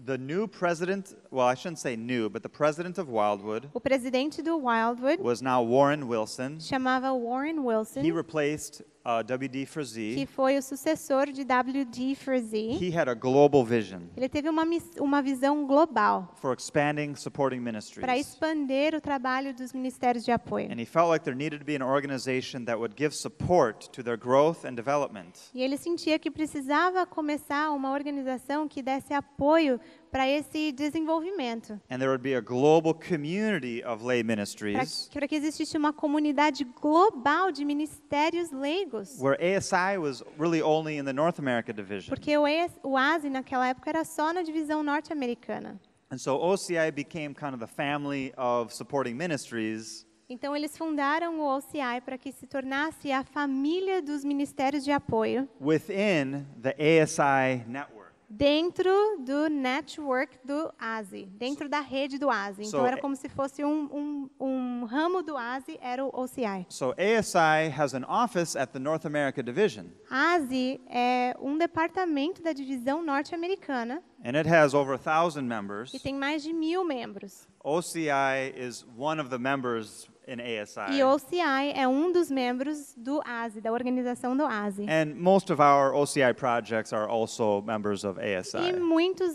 the new president, well, I shouldn't say new, but the president of Wildwood o presidente do Wildwood was now Warren Wilson. chamava Warren Wilson, He replaced W.D. que Frazee. foi o sucessor de W.D. Frazee. He had a global vision Ele teve uma visão global for expanding supporting para ministries. expandir o trabalho dos ministérios de apoio. And he felt like there needed to be an organization that would give support to their growth and development. E ele sentia que precisava começar começar uma organização que desse apoio para esse desenvolvimento. And there would be a global community of lay Para ministries que existisse uma comunidade global de ministérios leigos. where ASI was really only in the North America division. Porque o ASI naquela época era só na divisão norte-americana. And so OCI became kind of the family of supporting ministries Então eles fundaram o OCI para que se tornasse a família dos ministérios de apoio within the ASI network. dentro do network do ASI, dentro da rede do ASI. Então So, era como se fosse um ramo do ASI, era o OCI. So ASI has an office at the North America division, ASI é um departamento da divisão norte-americana and it has over 1,000 members. e tem mais de 1.000 membros. OCI is one of the members in ASI. E o OCI é um dos membros do ASI, da organização do ASI. And most of our OCI projects are also members of E ASI.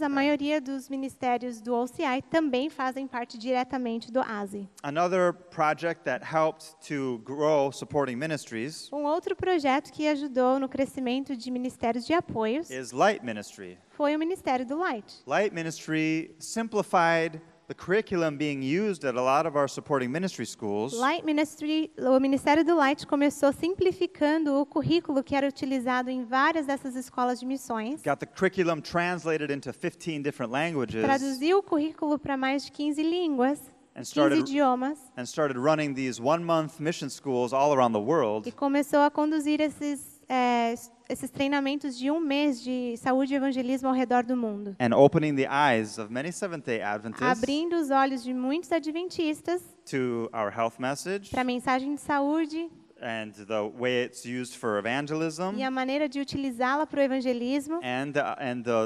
a maioria dos ministérios do OCI também fazem parte diretamente do ASI. Another project that helped to grow supporting ministries Um outro projeto que ajudou no crescimento de ministérios de apoios is Light Ministry. foi o Ministério do Light. Light Ministry simplified the curriculum being used at a lot of our supporting ministry schools Light Ministry, o Ministério do Light começou simplificando o currículo que era utilizado em várias dessas escolas de missões. got the curriculum translated into 15 different languages Traduziu o currículo para mais de 15 línguas, and 15 started idiomas, and started running these 1-month mission schools all around the world. e começou a conduzir esses treinamentos de um mês de saúde e evangelismo ao redor do mundo, And opening the eyes of many Seventh-day Adventists abrindo os olhos de muitos adventistas to our health message para a mensagem de saúde and the way it's used for evangelism e a maneira de utilizá-la para o evangelismo.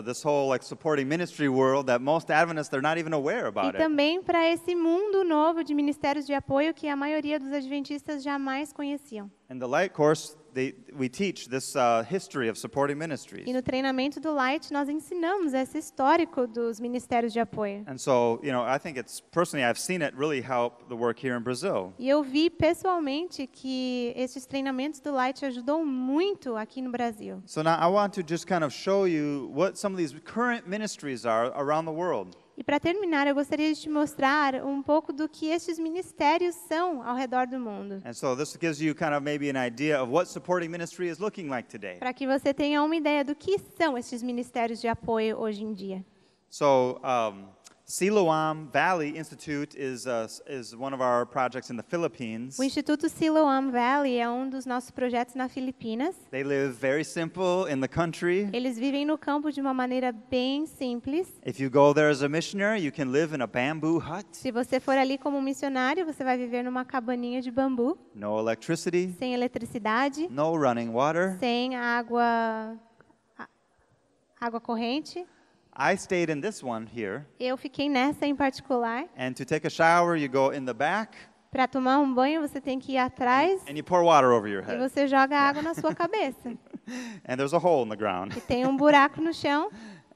this whole like supporting ministry world that most Adventists they're not even aware E about it. também para esse mundo novo de ministérios de apoio que a maioria dos adventistas jamais conheciam. In the Light course, we teach this history of supporting ministries. E no treinamento do Light, nós ensinamos esse histórico dos ministérios de apoio. And so, I think personally, I've seen it really help the work here in Brazil. E eu vi pessoalmente que esses treinamentos do Light ajudou muito aqui no Brasil. So now I want to just kind of show you what some of these current ministries are around the world. E para terminar, eu gostaria de te mostrar um pouco do que estes ministérios são ao redor do mundo, And so this gives you kind of maybe an idea of what supporting ministry is looking like today. para que você tenha uma ideia do que são estes ministérios de apoio hoje em dia. So Siloam Valley Institute is one of our projects in the Philippines. O Instituto Siloam Valley é um dos nossos projetos na Filipinas. They live very simple in the country. Eles vivem no campo de uma maneira bem simples. If you go there as a missionary, you can live in a bamboo hut. Se você for ali como um missionário, você vai viver numa cabaninha de bambu, No electricity, sem eletricidade, no running water. sem água corrente. I stayed in this one here. Eu fiquei nessa em particular. And to take a shower, you go in the back Para tomar um banho, você tem que ir atrás and you pour water over your e head. você joga água na sua cabeça. And there's a hole in the ground. E tem um buraco no chão.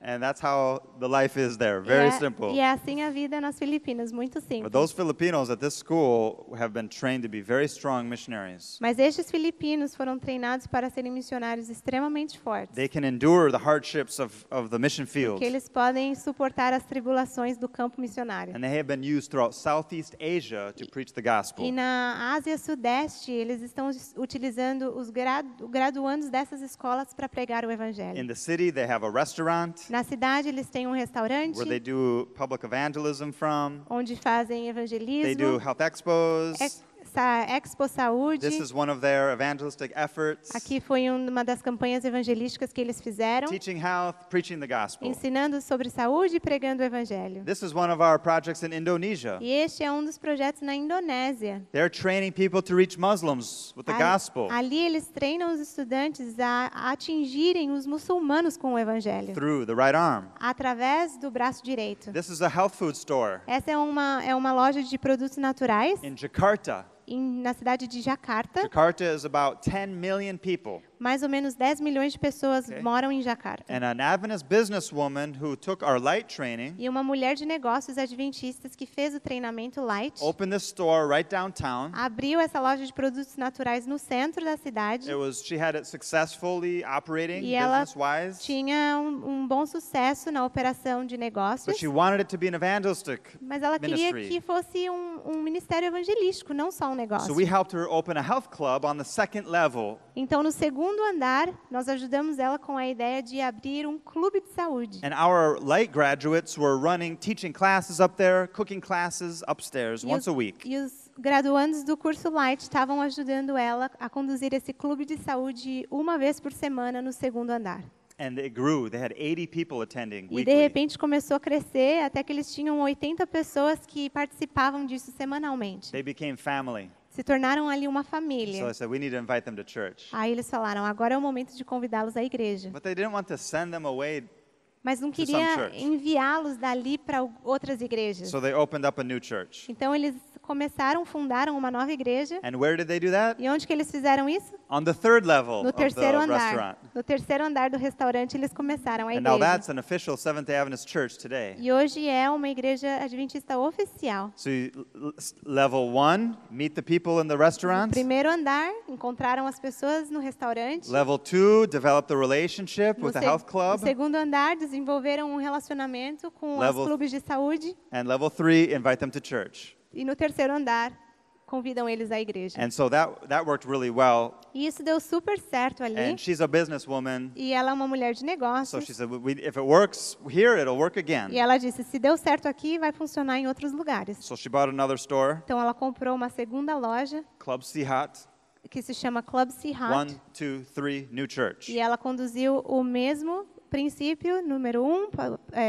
And that's how the life is there. Very simple. E é assim a vida nas Filipinas, muito But simples. those Filipinos at this school have been trained to be very strong missionaries. Mas estes filipinos foram treinados para serem missionários extremamente fortes. They can endure the hardships of the mission field. Que eles podem suportar as tribulações do campo missionário. And they have been used throughout Southeast Asia to preach the gospel. E na Ásia Sudeste, eles estão utilizando os graduandos dessas escolas para pregar o In evangelho. the city, they have a restaurant Na cidade, eles têm um restaurante where they do public evangelism from. onde fazem They do evangelismo, health expos. Expo Saúde. This is one of their evangelistic efforts. Aqui foi uma das campanhas evangelísticas que eles fizeram, Teaching health, preaching the gospel. ensinando sobre saúde e pregando o evangelho. This is one of our projects in Indonesia. E este é um dos projetos na Indonésia. They're training people to reach Muslims with the gospel Ali eles treinam os estudantes a atingirem os muçulmanos com o evangelho, through the right arm. através do braço direito. This is a health food store Essa é uma loja de produtos naturais in Jakarta. na cidade de Jakarta. Jakarta is about 10 million people. Mais ou menos 10 milhões de pessoas Okay. moram em Jakarta. And an Adventist businesswoman who took our light training E uma mulher de negócios adventistas que fez o treinamento Light opened this store right downtown. abriu essa loja de produtos naturais no centro da cidade. She had it successfully operating E ela business-wise, tinha um bom sucesso na operação de but negócios, she wanted it to be an evangelistic mas ela queria ministry. que fosse um ministério evangelístico, não só um So negócio. we helped her open a health club on the second level. Então, no segundo andar, nós ajudamos ela com a ideia de abrir um clube de saúde. And our light graduates were teaching classes up there, cooking classes upstairs once a week. E os graduandos do curso Light estavam ajudando ela a conduzir esse clube de saúde uma vez por semana no segundo andar. And it grew. They had 80 people attending E de weekly. repente começou a crescer até que eles tinham 80 pessoas que participavam disso semanalmente. They became family. Se tornaram ali uma So família. I said, we need to invite them to church. Aí eles falaram, agora é o momento de convidá-los à igreja. But they didn't want to send them away, Mas não some queria church. enviá-los dali para outras igrejas. so they opened up a new church. Então eles fundaram uma nova igreja. And where did they do that? E onde que eles fizeram isso? On the third level No of the terceiro restaurant. andar. No terceiro andar do restaurante eles começaram a And now igreja. that's an official Seventh-day Adventist church today. E hoje é uma igreja adventista oficial. So level 1, meet the people in the No restaurant. primeiro andar, encontraram as pessoas no restaurante. Level 2, develop the relationship No with the se- health no club. segundo andar, desenvolveram um relacionamento com os Level- clubes de saúde. And level 3, invite them to church. E no terceiro andar, convidam eles à igreja. And so that worked really well. E isso deu super certo ali. And she's a businesswoman. E ela é uma mulher de So negócios. she said, if it works here, it'll work E again. ela disse, se deu certo aqui, vai funcionar em outros lugares. So she bought another store, Então ela comprou uma segunda loja, Club Sihat, que se chama Club Sihat. 1, 2, 3, new church. E ela conduziu o mesmo princípio, número 1,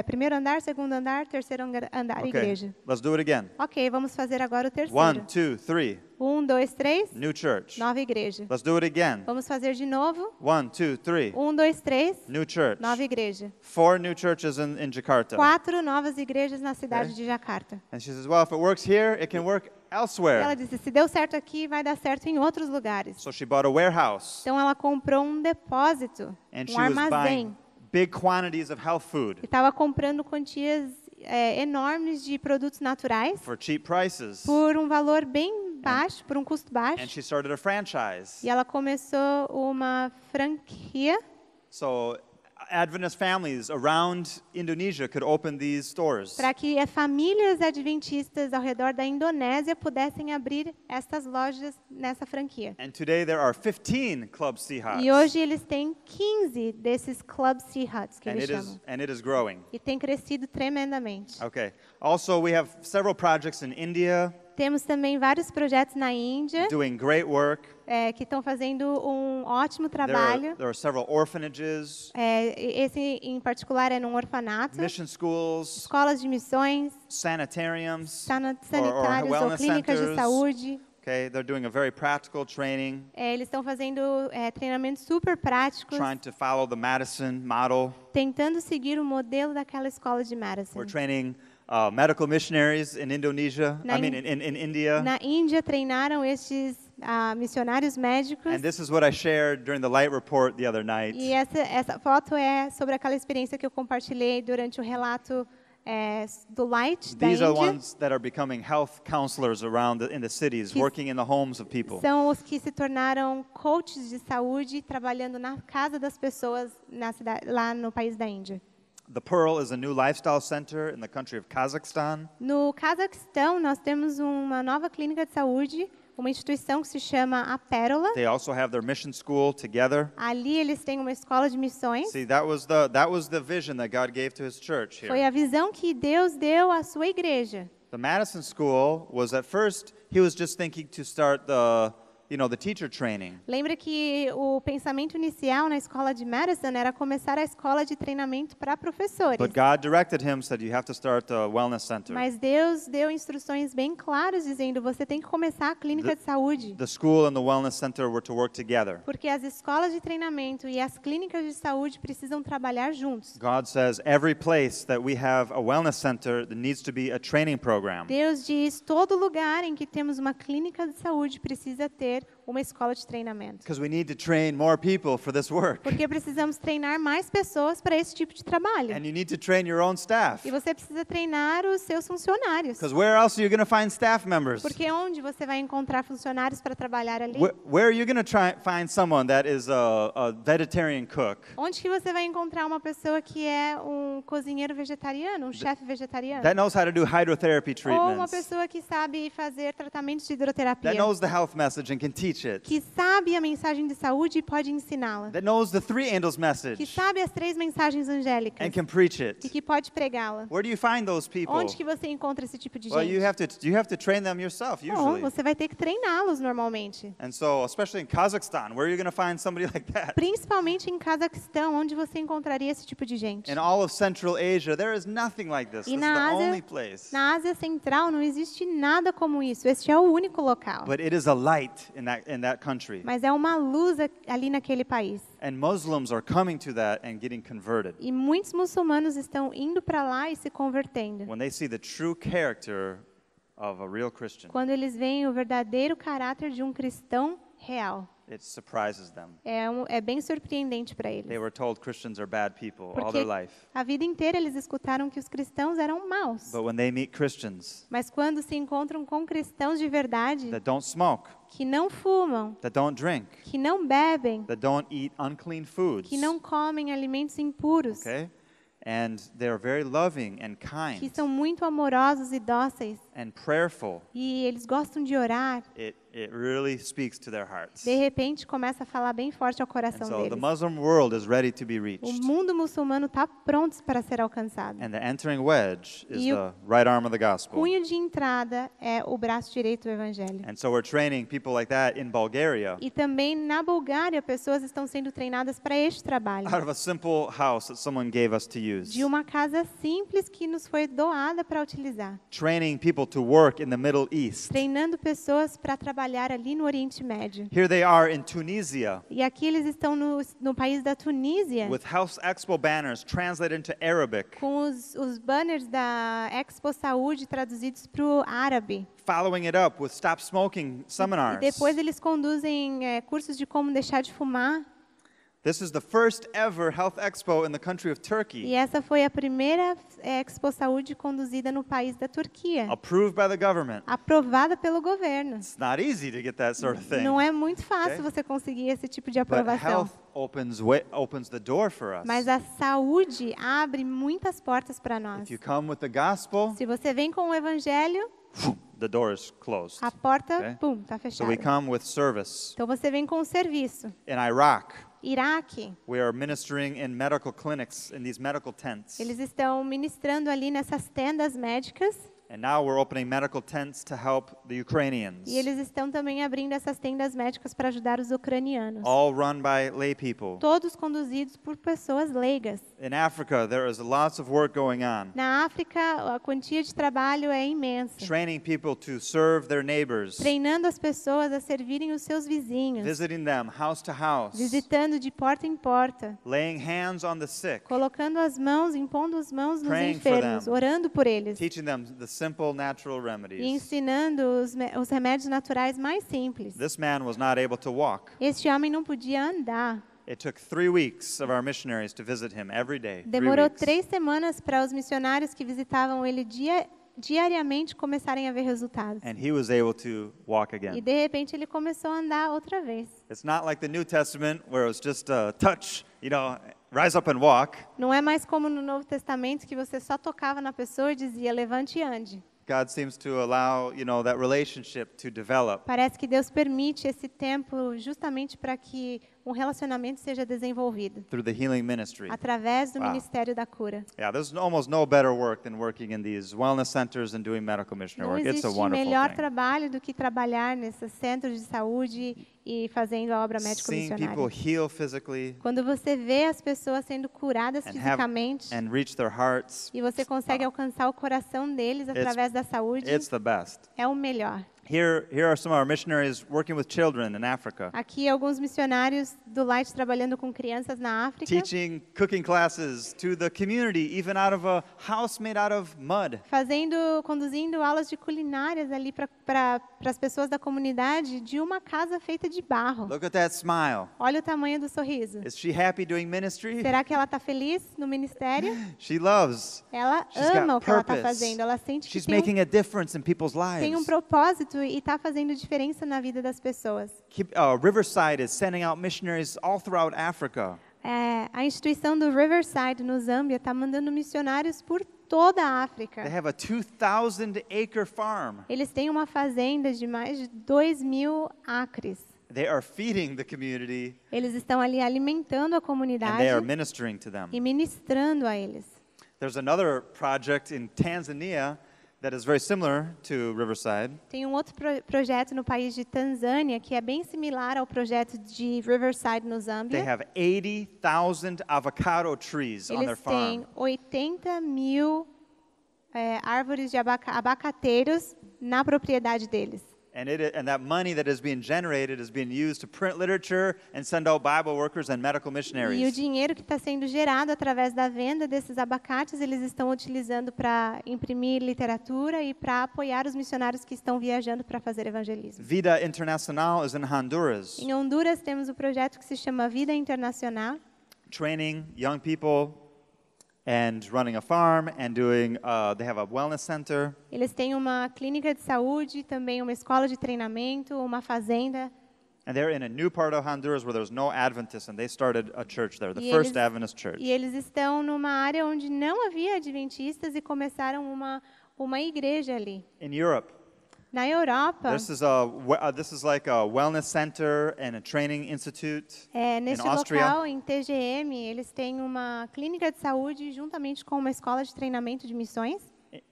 primeiro andar, segundo andar, terceiro andar, Okay, igreja. let's do it again. Ok, vamos fazer agora o 1, terceiro. 2, 3, 2, 3, new church. nova igreja. Let's do it again. Vamos fazer de novo. 1, 2, 3, 2, 3, new church. nova igreja. 4 new churches in Jakarta. 4 novas igrejas na cidade Okay. de Jakarta. And she says, well, if it works here, it can work Ela elsewhere. disse, se deu certo aqui, vai dar certo em outros lugares. So she bought a warehouse. Então ela comprou um depósito, And she um was armazém. buying big quantities of health food E estava comprando quantias enormes de produtos naturais for cheap prices. por um valor bem baixo, por um custo And baixo. she started a franchise. E ela começou uma franquia. So Adventist families around Indonesia could open these stores. Para que famílias adventistas ao redor da Indonésia pudessem abrir estas lojas nessa franquia. And today there are 15 Club Sihats. E hoje eles têm 15 desses Club Sihat, que And eles it chamam. is growing. E tem crescido tremendamente. Okay. Also, we have several projects in India Temos também vários projetos na Índia doing great work. que estão fazendo um ótimo There trabalho. are several orphanages, Esse, em particular, é num orfanato, mission schools, escolas de missões, sanitariums. sanitários ou wellness clínicas de centers. saúde. Okay, they're doing a very practical training, Eles estão fazendo treinamentos super práticos, trying to follow the Madison model. tentando seguir o modelo daquela escola de Madison. We're training medical missionaries in Indonesia. Na in India. Na Índia, treinaram estes missionários médicos. And this is what I shared during the light report the other night. E essa foto é sobre aquela experiência que eu compartilhei durante o relato do Light da These are Índia. ones that are becoming health counselors in the cities, Que working in the homes of people. São os que se tornaram coaches de saúde, trabalhando na casa das pessoas na cidade, lá no país da Índia. The Pearl is a new lifestyle center in the country of Kazakhstan. No Cazaquistão, nós temos uma nova clínica de saúde, uma instituição que se chama A Pérola. They also have their mission school together. Ali eles têm uma escola de missões. See, that was the vision that God gave to His church Foi here. a visão que Deus deu à sua igreja. The Madison School was at first he was just thinking to start the teacher training. Lembra que o pensamento inicial na escola de Madison era começar a escola de treinamento para professores. But God directed him, said you have to start a wellness center. Mas Deus deu instruções bem claras dizendo, você tem que começar a clínica de saúde. The school and the wellness center were to work together. Porque as escolas de treinamento e as clínicas de saúde precisam trabalhar juntos. God says every place that we have a wellness center, there needs to be a training program. Deus diz, todo lugar em que temos uma clínica de saúde precisa ter uma escola de treinamento. Because we need to train more people for this work. Porque precisamos treinar mais pessoas para esse tipo de trabalho. And you need to train your own staff. E você precisa treinar os seus funcionários. Because where else are you going to find staff members? Porque onde você vai encontrar funcionários para trabalhar ali? Where are you going to find someone that is a vegetarian cook? Onde que você vai encontrar uma pessoa que é um cozinheiro vegetariano, um chefe vegetariano? That knows how to do hydrotherapy Ou uma treatments? pessoa que sabe fazer tratamentos de hidroterapia? That knows the health message and can teach it? Que sabe a mensagem de saúde e pode ensiná-la? That knows the three angels Que message sabe as 3 mensagens angélicas and can preach e it? que pode pregá-la? Where do you find those people? Onde que você encontra esse tipo de Well, gente? you have to train them yourself Bom, usually. você vai ter que treiná-los normalmente. And so, especially in Kazakhstan, where are you going to find somebody like that? Principalmente em Cazaquistão, onde você encontraria esse tipo de gente. In all of Central Asia, there is nothing like this. This E is the na only Ásia, place. na Ásia Central não existe nada como isso. Este é o único local. But it is a light in that country. Mas é uma luz ali naquele país. And Muslims are coming to that and getting converted. E muitos muçulmanos estão indo para lá e se convertendo. When they see the true character of a real Christian, Quando eles veem o verdadeiro caráter de um cristão real. it surprises them. É bem surpreendente para They eles. were told Christians are bad people all Porque their life. a vida inteira eles escutaram que os cristãos eram maus. But when they meet Christians Mas quando se encontram com cristãos de verdade, that don't smoke, que não fumam, that don't drink, que não bebem, that don't eat unclean foods, que não comem alimentos impuros, okay? And they're very loving and que kind são muito amorosos e dóceis, and prayerful, e eles gostam de orar, it really speaks to their hearts. de repente começa a falar bem forte ao And coração so the deles. Muslim world is ready to be O reached. mundo muçulmano está pronto para ser alcançado. And the entering wedge is E o the right arm of the gospel. Cunho de entrada é o braço direito do evangelho. And so we're training people like that in Bulgaria E também na Bulgária, pessoas estão sendo treinadas para este trabalho. out of a simple house that someone gave us to use. De uma casa simples que nos foi doada para utilizar. Training people to work in the Middle East. Treinando pessoas para trabalhar ali no Oriente Médio. Here they are in Tunisia E aqui eles estão no país da Tunísia, with Health Expo banners translated into Arabic, com os banners da Expo Saúde traduzidos para o árabe. following it up with stop smoking E seminars. depois eles conduzem cursos de como deixar de fumar. This is the first ever Health Expo in the country of E Turkey, essa foi a primeira Expo Saúde conduzida no país da Turquia, approved by the government. aprovada pelo governo. It's not easy to get that sort of thing. Não é muito fácil Okay. você conseguir esse tipo de But aprovação. health opens the door for us. Mas a saúde abre muitas portas para nós. If you come with the gospel, Se você vem com o evangelho, the door is closed. a porta, Okay. pum, está So we fechada. come with service. Então você vem com o serviço. In Iraq, Iraque, we are ministering in medical clinics, in these medical tents. eles estão ministrando ali nessas tendas médicas. And now we're opening medical tents to help the Ukrainians, E eles estão também abrindo essas tendas médicas para ajudar os ucranianos. all run by lay people. Todos conduzidos por pessoas leigas. In Africa, there is lots of work going on, Na África, a quantia de trabalho é imensa. training people to serve their neighbors, Treinando as pessoas a servirem os seus vizinhos. visiting them house to house, Visitando de porta em porta. laying hands on the sick, Colocando as mãos, impondo as mãos nos Praying for enfermos. them. Orando por eles. teaching them the simple natural E remedies. ensinando os remédios naturais mais simples. This man was not able to walk. Este homem não podia andar. It took 3 weeks of our missionaries to visit him every day. 3 Demorou weeks. 3 semanas para os missionários que visitavam ele diariamente começarem a ver resultados. And he was able to walk E again. de repente ele começou a andar outra vez. It's not like the New Testament where it was just a touch, rise up and walk. Não é mais como no Novo Testamento que você só tocava na pessoa e dizia levante e ande. God seems to allow, that relationship to develop. Parece que Deus permite esse tempo justamente para que um relacionamento seja desenvolvido Through the healing ministry. através do Wow. ministério da cura. Yeah, there's almost no better work than working in these wellness centers and doing medical missionary Não work. It's a existe wonderful melhor thing. trabalho do que trabalhar nesses centros de saúde e fazendo a obra Seeing médico-missionária. people heal physically Quando você vê as pessoas sendo curadas and fisicamente and reach their hearts, e você consegue alcançar o coração deles através da saúde, it's the best. é o melhor. Here are some of our missionaries working with children in Africa, Aqui alguns missionários do Light trabalhando com crianças na África, teaching cooking classes to the community, even out of a house made out of mud. conduzindo aulas de culinárias ali para as pessoas da comunidade de uma casa feita de barro. Look at that smile. Olha o tamanho do sorriso. Is she happy doing ministry? Será que ela está feliz no ministério? She loves. Ela She's got ama o que ela está purpose. fazendo. Ela sente que She's tem making a difference in people's tem um lives. propósito e está fazendo diferença na vida das pessoas. Riverside is sending out missionaries all throughout Africa. A instituição do Riverside, no Zâmbia, está mandando missionários por toda a África. They have a 2,000-acre farm. Eles têm uma fazenda de mais de 2.000 acres. They are feeding the community Eles estão ali alimentando a and they comunidade are ministering to them. e ministrando a eles. There's another project in Tanzania that is very similar to Riverside. Tem um outro projeto no país de Tanzânia que é bem similar ao projeto de Riverside no They Zâmbia. have 80,000 avocado trees on their Eles farm. têm 80.000 árvores de abacateiros na propriedade deles. And that money that is being generated is being used to print literature and send out Bible workers and medical E o missionaries. dinheiro que está sendo gerado através da venda desses abacates, eles estão utilizando para imprimir literatura e para apoiar os missionários que estão viajando para fazer evangelismo. Vida Internacional is in Honduras, Em Honduras temos o projeto que se chama Vida Internacional. training young people and running a farm and doing, they have a wellness center. Eles têm uma clínica de saúde, também uma escola de treinamento, uma fazenda. And they're in a new part of Honduras where there's no Adventists, and they started a church there, the E first eles- Adventist church. E eles estão numa área onde não havia adventistas e começaram uma igreja ali. In Europe, Na Europa, this is like a wellness center and a training institute neste in Austria. local, em TGM, eles têm uma clínica de saúde juntamente com uma escola de treinamento de missões.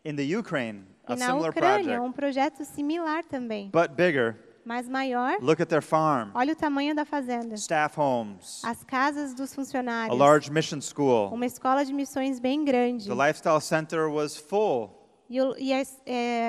In the Ukraine, E a na similar Ucrânia, project, um projeto similar também, but bigger. mas maior. Look at their farm, Olha o tamanho da fazenda. staff homes, As casas dos a funcionários. large mission school. Uma escola de missões bem grande. The lifestyle center was full.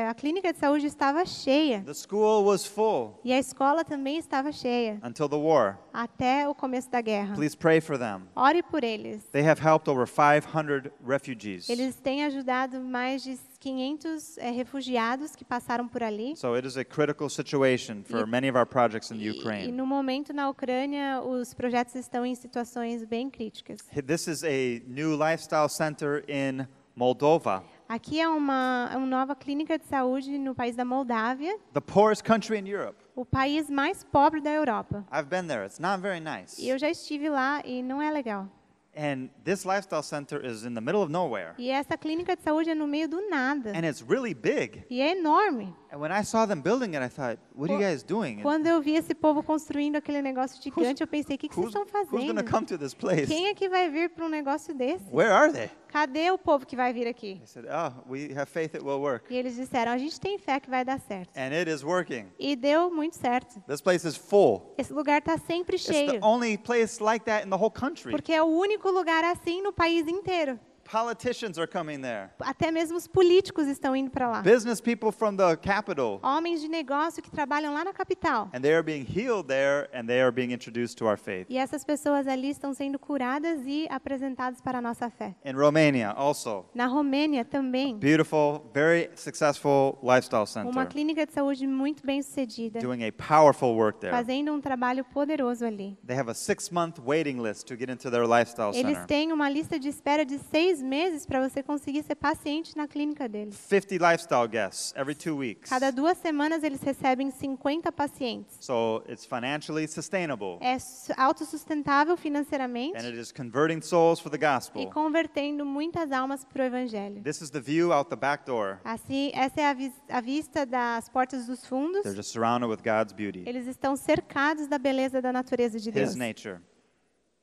A clínica de saúde estava cheia. The school was full E a escola também estava cheia. until the war. Até o começo da guerra. Please pray for them. Ore por eles. They have helped over 500 refugees. Eles têm ajudado mais de 500 refugiados que passaram por ali. So it is a critical situation for many of our projects in the E Ukraine. no momento na Ucrânia, os projetos estão em situações bem críticas. This is a new lifestyle center in Moldova, Aqui é uma nova clínica de saúde no país da Moldávia, the poorest country in Europe. o país mais pobre da Europa. I've been there. It's not very nice. E eu já estive lá e não é legal. And this lifestyle center is in the middle of nowhere. E essa clínica de saúde é no meio do nada. And it's really big. E é enorme. And when I saw them building it, I thought, what are you guys doing? And Quando eu vi esse povo construindo aquele negócio gigante, eu pensei, o que vocês estão who's going to fazendo? come to this place? Quem é que vai vir para um negócio desse? Where are they? Cadê o povo que vai vir aqui? They said, oh, we have faith it will work. E eles disseram, a gente tem fé que vai dar certo. And it is working. E deu muito certo. This place is full. Esse lugar está sempre It's the cheio. only place like that in the whole country. Porque é o único lugar assim no país inteiro. Politicians are coming there. Até mesmo os políticos estão indo para lá. Business people from the capital. Homens de negócio que trabalham lá na capital. And they are being healed there, and they are being introduced to our faith. E essas pessoas ali estão sendo curadas e apresentadas para a nossa fé. In Romania, also, Na Romênia também, beautiful, very successful lifestyle uma center, clínica de saúde muito bem sucedida, doing a powerful work there. fazendo um trabalho poderoso ali. They have a 6-month waiting list to get into their lifestyle Eles center. têm uma lista de espera de 6 meses para você conseguir ser paciente na clínica deles. 50 lifestyle guests every 2 weeks. Cada 2 semanas eles recebem 50 pacientes. So it's financially sustainable, É autossustentável financeiramente and it is converting souls for the e gospel. convertendo muitas almas para o evangelho. This is the view out the back door. Assim, essa é a vista das portas dos fundos. They're just surrounded with God's beauty, Eles estão cercados da beleza da natureza de Deus, His nature.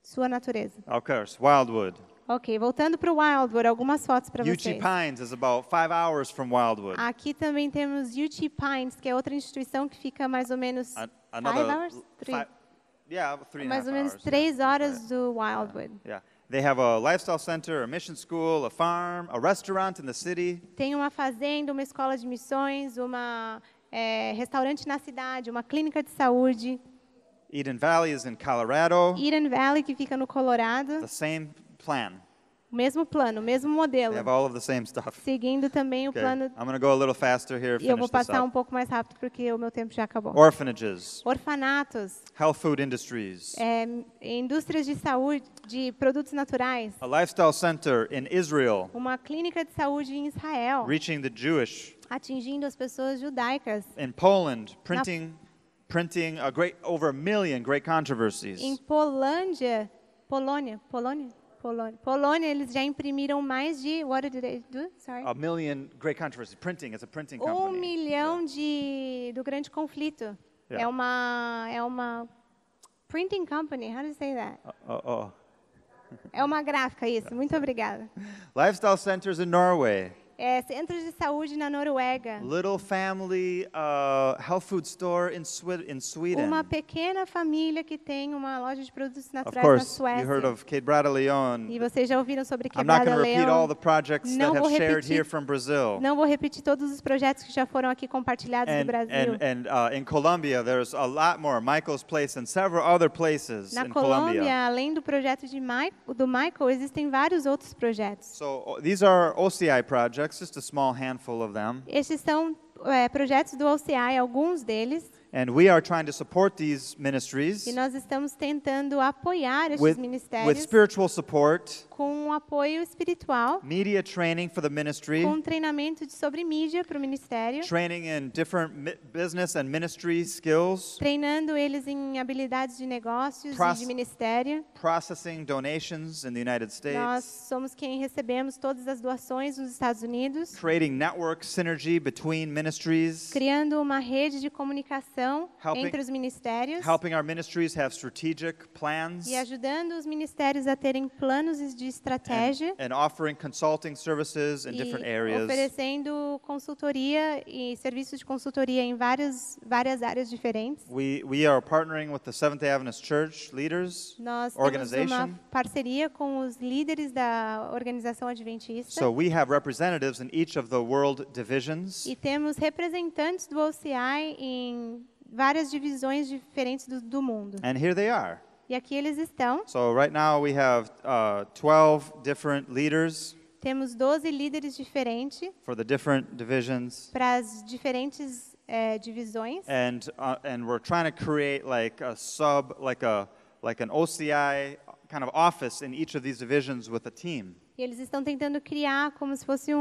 sua natureza. Of course, Wildwood. Ok, voltando para o Wildwood, algumas fotos para UT vocês. Pines is about 5 hours from Wildwood. Aqui também temos UT Pines, que é outra instituição que fica mais ou menos Another 5 hours? yeah, 3 and a Mais half ou menos hours. 3 horas do Wildwood. Yeah. They have a lifestyle center, a mission school, a farm, a restaurant in the city. Tem uma fazenda, uma escola de missões, uma restaurante na cidade, uma clínica de saúde. Eden Valley is in Colorado. Eden Valley, que fica no Colorado. The same plan. O mesmo plano, o mesmo modelo. They have all of the same stuff. Seguindo também o Okay. plano. I'm going to go a little faster here. E eu vou Finish this passar um up. pouco mais rápido porque o meu tempo já acabou. Orphanages, Orfanatos, health food industries, indústrias de saúde, de produtos naturais. a lifestyle center in Israel, Uma clínica de saúde em Israel, reaching the Jewish. atingindo as pessoas judaicas. In Poland, printing over a million great controversies. Em Polônia, eles já imprimiram mais de, what did they do? Sorry. A million great controversies. Printing, it's a printing 1 company. milhão do grande conflito. Yeah. É uma printing company. How do you say that? Oh. É uma gráfica, isso. Muito obrigada. Lifestyle centers in Norway. Centros de saúde na Noruega. Little family health food store in Sweden. Uma pequena família que tem uma loja de produtos Of naturais na course, Suécia. you heard of Quebrada Leon. E vocês já ouviram sobre I'm not Quebrada going to repeat all Leão. the projects Não that vou have shared repetir. here from Brazil. Não vou repetir todos os projetos que já foram aqui compartilhados do Brasil. In Colombia, there's a lot more. Michael's Place and several other places Na in Colômbia, Colombia. além do projeto do Michael, existem vários outros projetos. So these are OCI projects, just a small handful of them. Estes são projetos do OCI, alguns deles, And we are trying to support these ministries e nós estamos tentando apoiar estes with ministérios spiritual support, com um apoio espiritual, media training for the ministry, com treinamento sobre mídia para o ministério, training in different business and ministry skills, treinando eles em habilidades de negócios e de ministério. processing donations in the United Nós States, somos quem recebemos todas as doações nos Estados Unidos, creating network synergy between ministries, criando uma rede de comunicação Helping- entre os ministérios helping our ministries have strategic plans, e ajudando os ministérios a terem planos de estratégia and offering consulting services in different e areas. oferecendo consultoria e serviços de consultoria em várias áreas diferentes. We are partnering with the Seventh-day Adventist Church leaders Nós temos organization. uma parceria com os líderes da organização adventista So we have representatives in each of the world divisions. e temos representantes do OCI em várias divisões diferentes do mundo. And here they are. E aqui eles estão. So right now we have 12 different leaders Temos 12 líderes diferentes for the different divisions. para as diferentes divisões. And we're trying to create like an OCI kind of office in each of these divisions with a team. E eles estão tentando criar como se fosse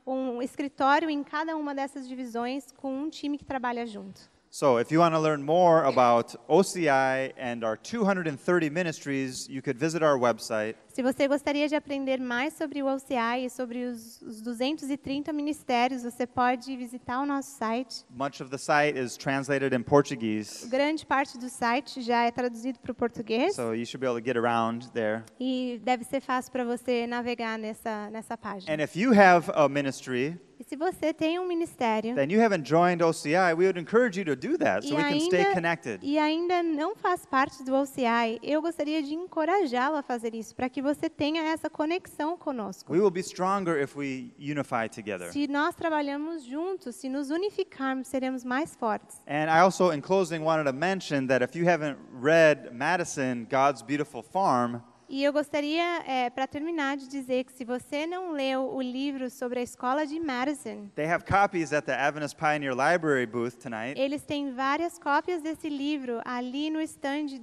um escritório em cada uma dessas divisões com um time que trabalha junto. So if you want to learn more about OCI and our 230 ministries, you could visit our website. Se você gostaria de aprender mais sobre o OCI e sobre os 230 ministérios, você pode visitar o nosso site. Much of the site is translated in Portuguese, Grande parte do site já é traduzido para o português so you should be able to get around there. e deve ser fácil para você navegar nessa página. And if you have a ministry, E se você tem um ministério then you haven't joined OCI, we would encourage you to do that so we can stay connected. e ainda não faz parte do OCI, eu gostaria de encorajá-lo a fazer isso, para que você tenha essa conexão conosco. We will be stronger if we unify together. Se nós trabalhamos juntos, se nos unificarmos, seremos mais fortes. And I also, in closing, wanted to mention that if you haven't read Madison, God's Beautiful Farm, E eu gostaria, para terminar, de dizer que se você não leu o livro sobre a escola de Madison, they have copies at the Adventist Pioneer Library booth tonight. eles têm várias cópias desse livro ali no stand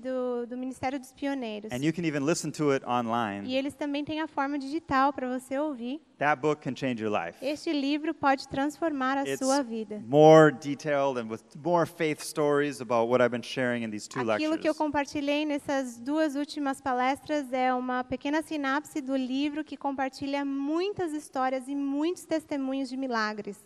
do Ministério dos Pioneiros. And you can even listen to it E online. eles também têm a forma digital para você ouvir. That book can change your life. Este livro pode transformar a It's sua vida. more detailed and with more faith stories about what I've been sharing in these two Aquilo que eu lectures. compartilhei nessas duas últimas palestras é uma pequena sinapse do livro que compartilha muitas histórias e muitos testemunhos de milagres.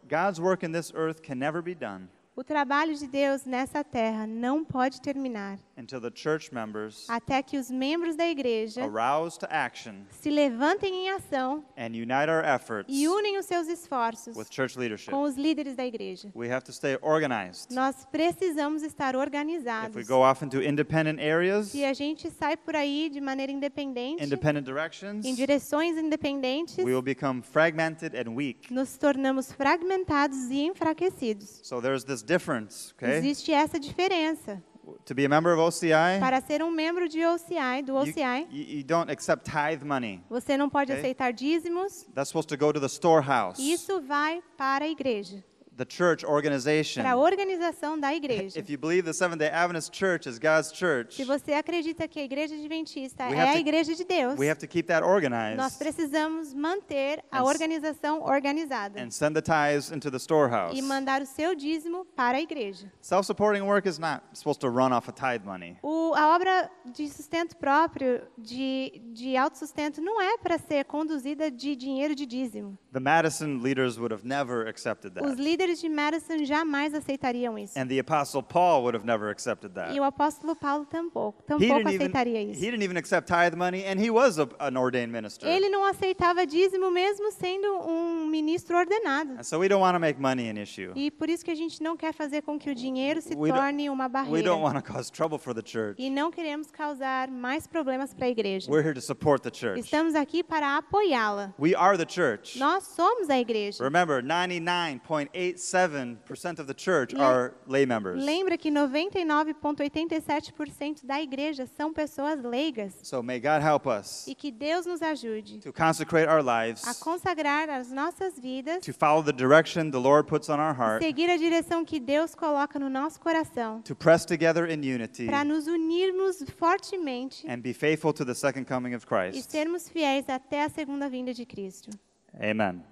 God's work in this earth can never be done O trabalho de Deus nessa terra não pode terminar until the church members até que os membros da igreja arouse to action se levantem em ação and unite our efforts e unem os seus esforços with church leadership. com os líderes da igreja. We have to stay organized. Nós precisamos estar If we organizados. go off into independent areas, Se a gente sai por aí de maneira independente, independent directions, em direções independentes, we will become fragmented and weak. nos tornamos fragmentados e enfraquecidos. So there's this difference, okay? Existe essa diferença. To be a member of OCI, Para ser um membro de OCI, do you, OCI, you don't accept tithe money. você não pode Okay. aceitar dízimos. That's supposed to go to the storehouse, Isso vai para a igreja, the church organization. para a organização da igreja. If you believe the Seventh-day Adventist Church is God's church, Se você acredita que a igreja adventista We é have a to- igreja de Deus, we have to keep that organized nós precisamos manter a And s- organização organizada and send the tithes into the storehouse. e mandar o seu dízimo para a igreja. Self-supporting work is not supposed to run off of tithe money. A obra de sustento próprio, de autossustento, não é para ser conduzida de dinheiro de dízimo. The Madison leaders would have never accepted Os that. líderes de Madison jamais aceitariam isso. And the Apostle Paul would have never accepted that. E o apóstolo Paulo tampouco aceitaria isso. he didn't even accept tithe money, and he was an ordained minister. Ele não aceitava dízimo mesmo sendo um ministro ordenado. And so we don't want to make money an issue. E por isso que a gente não quer fazer com que o dinheiro se We don't- torne uma We barreira. don't want to cause trouble for the church. E não queremos causar mais problemas para a igreja. We're here to support the church. Estamos aqui para apoiá-la. We are the church. Nós somos a igreja. Remember, 99.87% of the church are lay members. Lembra que 99,87% da igreja são pessoas leigas. So may God help us E que Deus nos ajude to consecrate our a lives, consagrar as nossas vidas, to follow the direction the Lord puts on our heart, seguir a direção que Deus coloca no nosso coração, to press together in unity, para nos unirmos fortemente and be faithful to the second coming of e Christ. sermos fiéis até a segunda vinda de Cristo. Amen.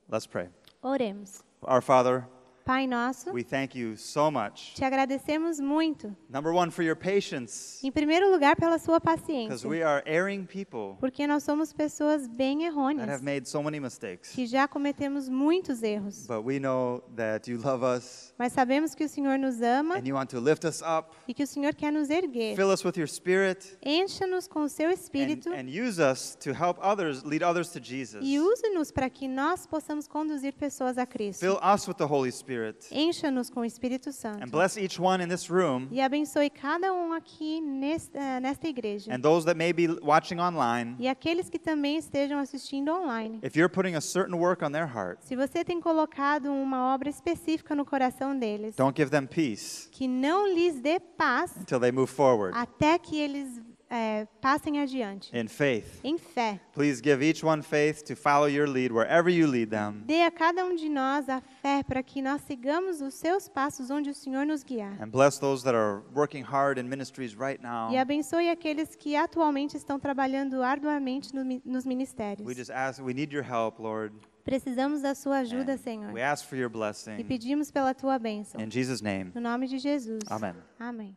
Let's pray. Oremos. Our Father, Pai nosso, we thank you so much. te agradecemos muito. Number one, for your patience, Em primeiro lugar, pela sua because paciência, we are erring people porque nós somos pessoas bem that errôneas, have made so many mistakes. que já cometemos muitos erros. But we know that you love us Mas sabemos que o Senhor nos ama and you want to lift us up, e que o Senhor quer nos erguer. fill us with your Spirit, Encha-nos com o seu Espírito and use us to help others, lead others to Jesus. e use-nos para que nós possamos conduzir pessoas a Cristo. Fill us with the Holy Spirit, Encha-nos com o Espírito Santo. and bless each one in this room E abençoe cada um aqui nesta igreja. and those that may be watching online. E aqueles que também estejam assistindo online. If you're putting a certain work on their heart, Se você tem colocado uma obra específica no coração deles, don't give them peace que não lhes dê paz until they move forward até que eles passem adiante. in faith. Em fé. Please give each one faith to follow your lead wherever you lead them. Dê a cada um de nós a fé para que nós sigamos os seus passos onde o Senhor nos guiar. And bless those that are working hard in ministries right now. E abençoe aqueles que atualmente estão trabalhando arduamente nos ministérios. We just ask, we need your help, Lord. Precisamos da sua ajuda, And Senhor. we ask for your E blessing. pedimos pela tua bênção. In Jesus' name, No nome de Jesus. amen. Amém.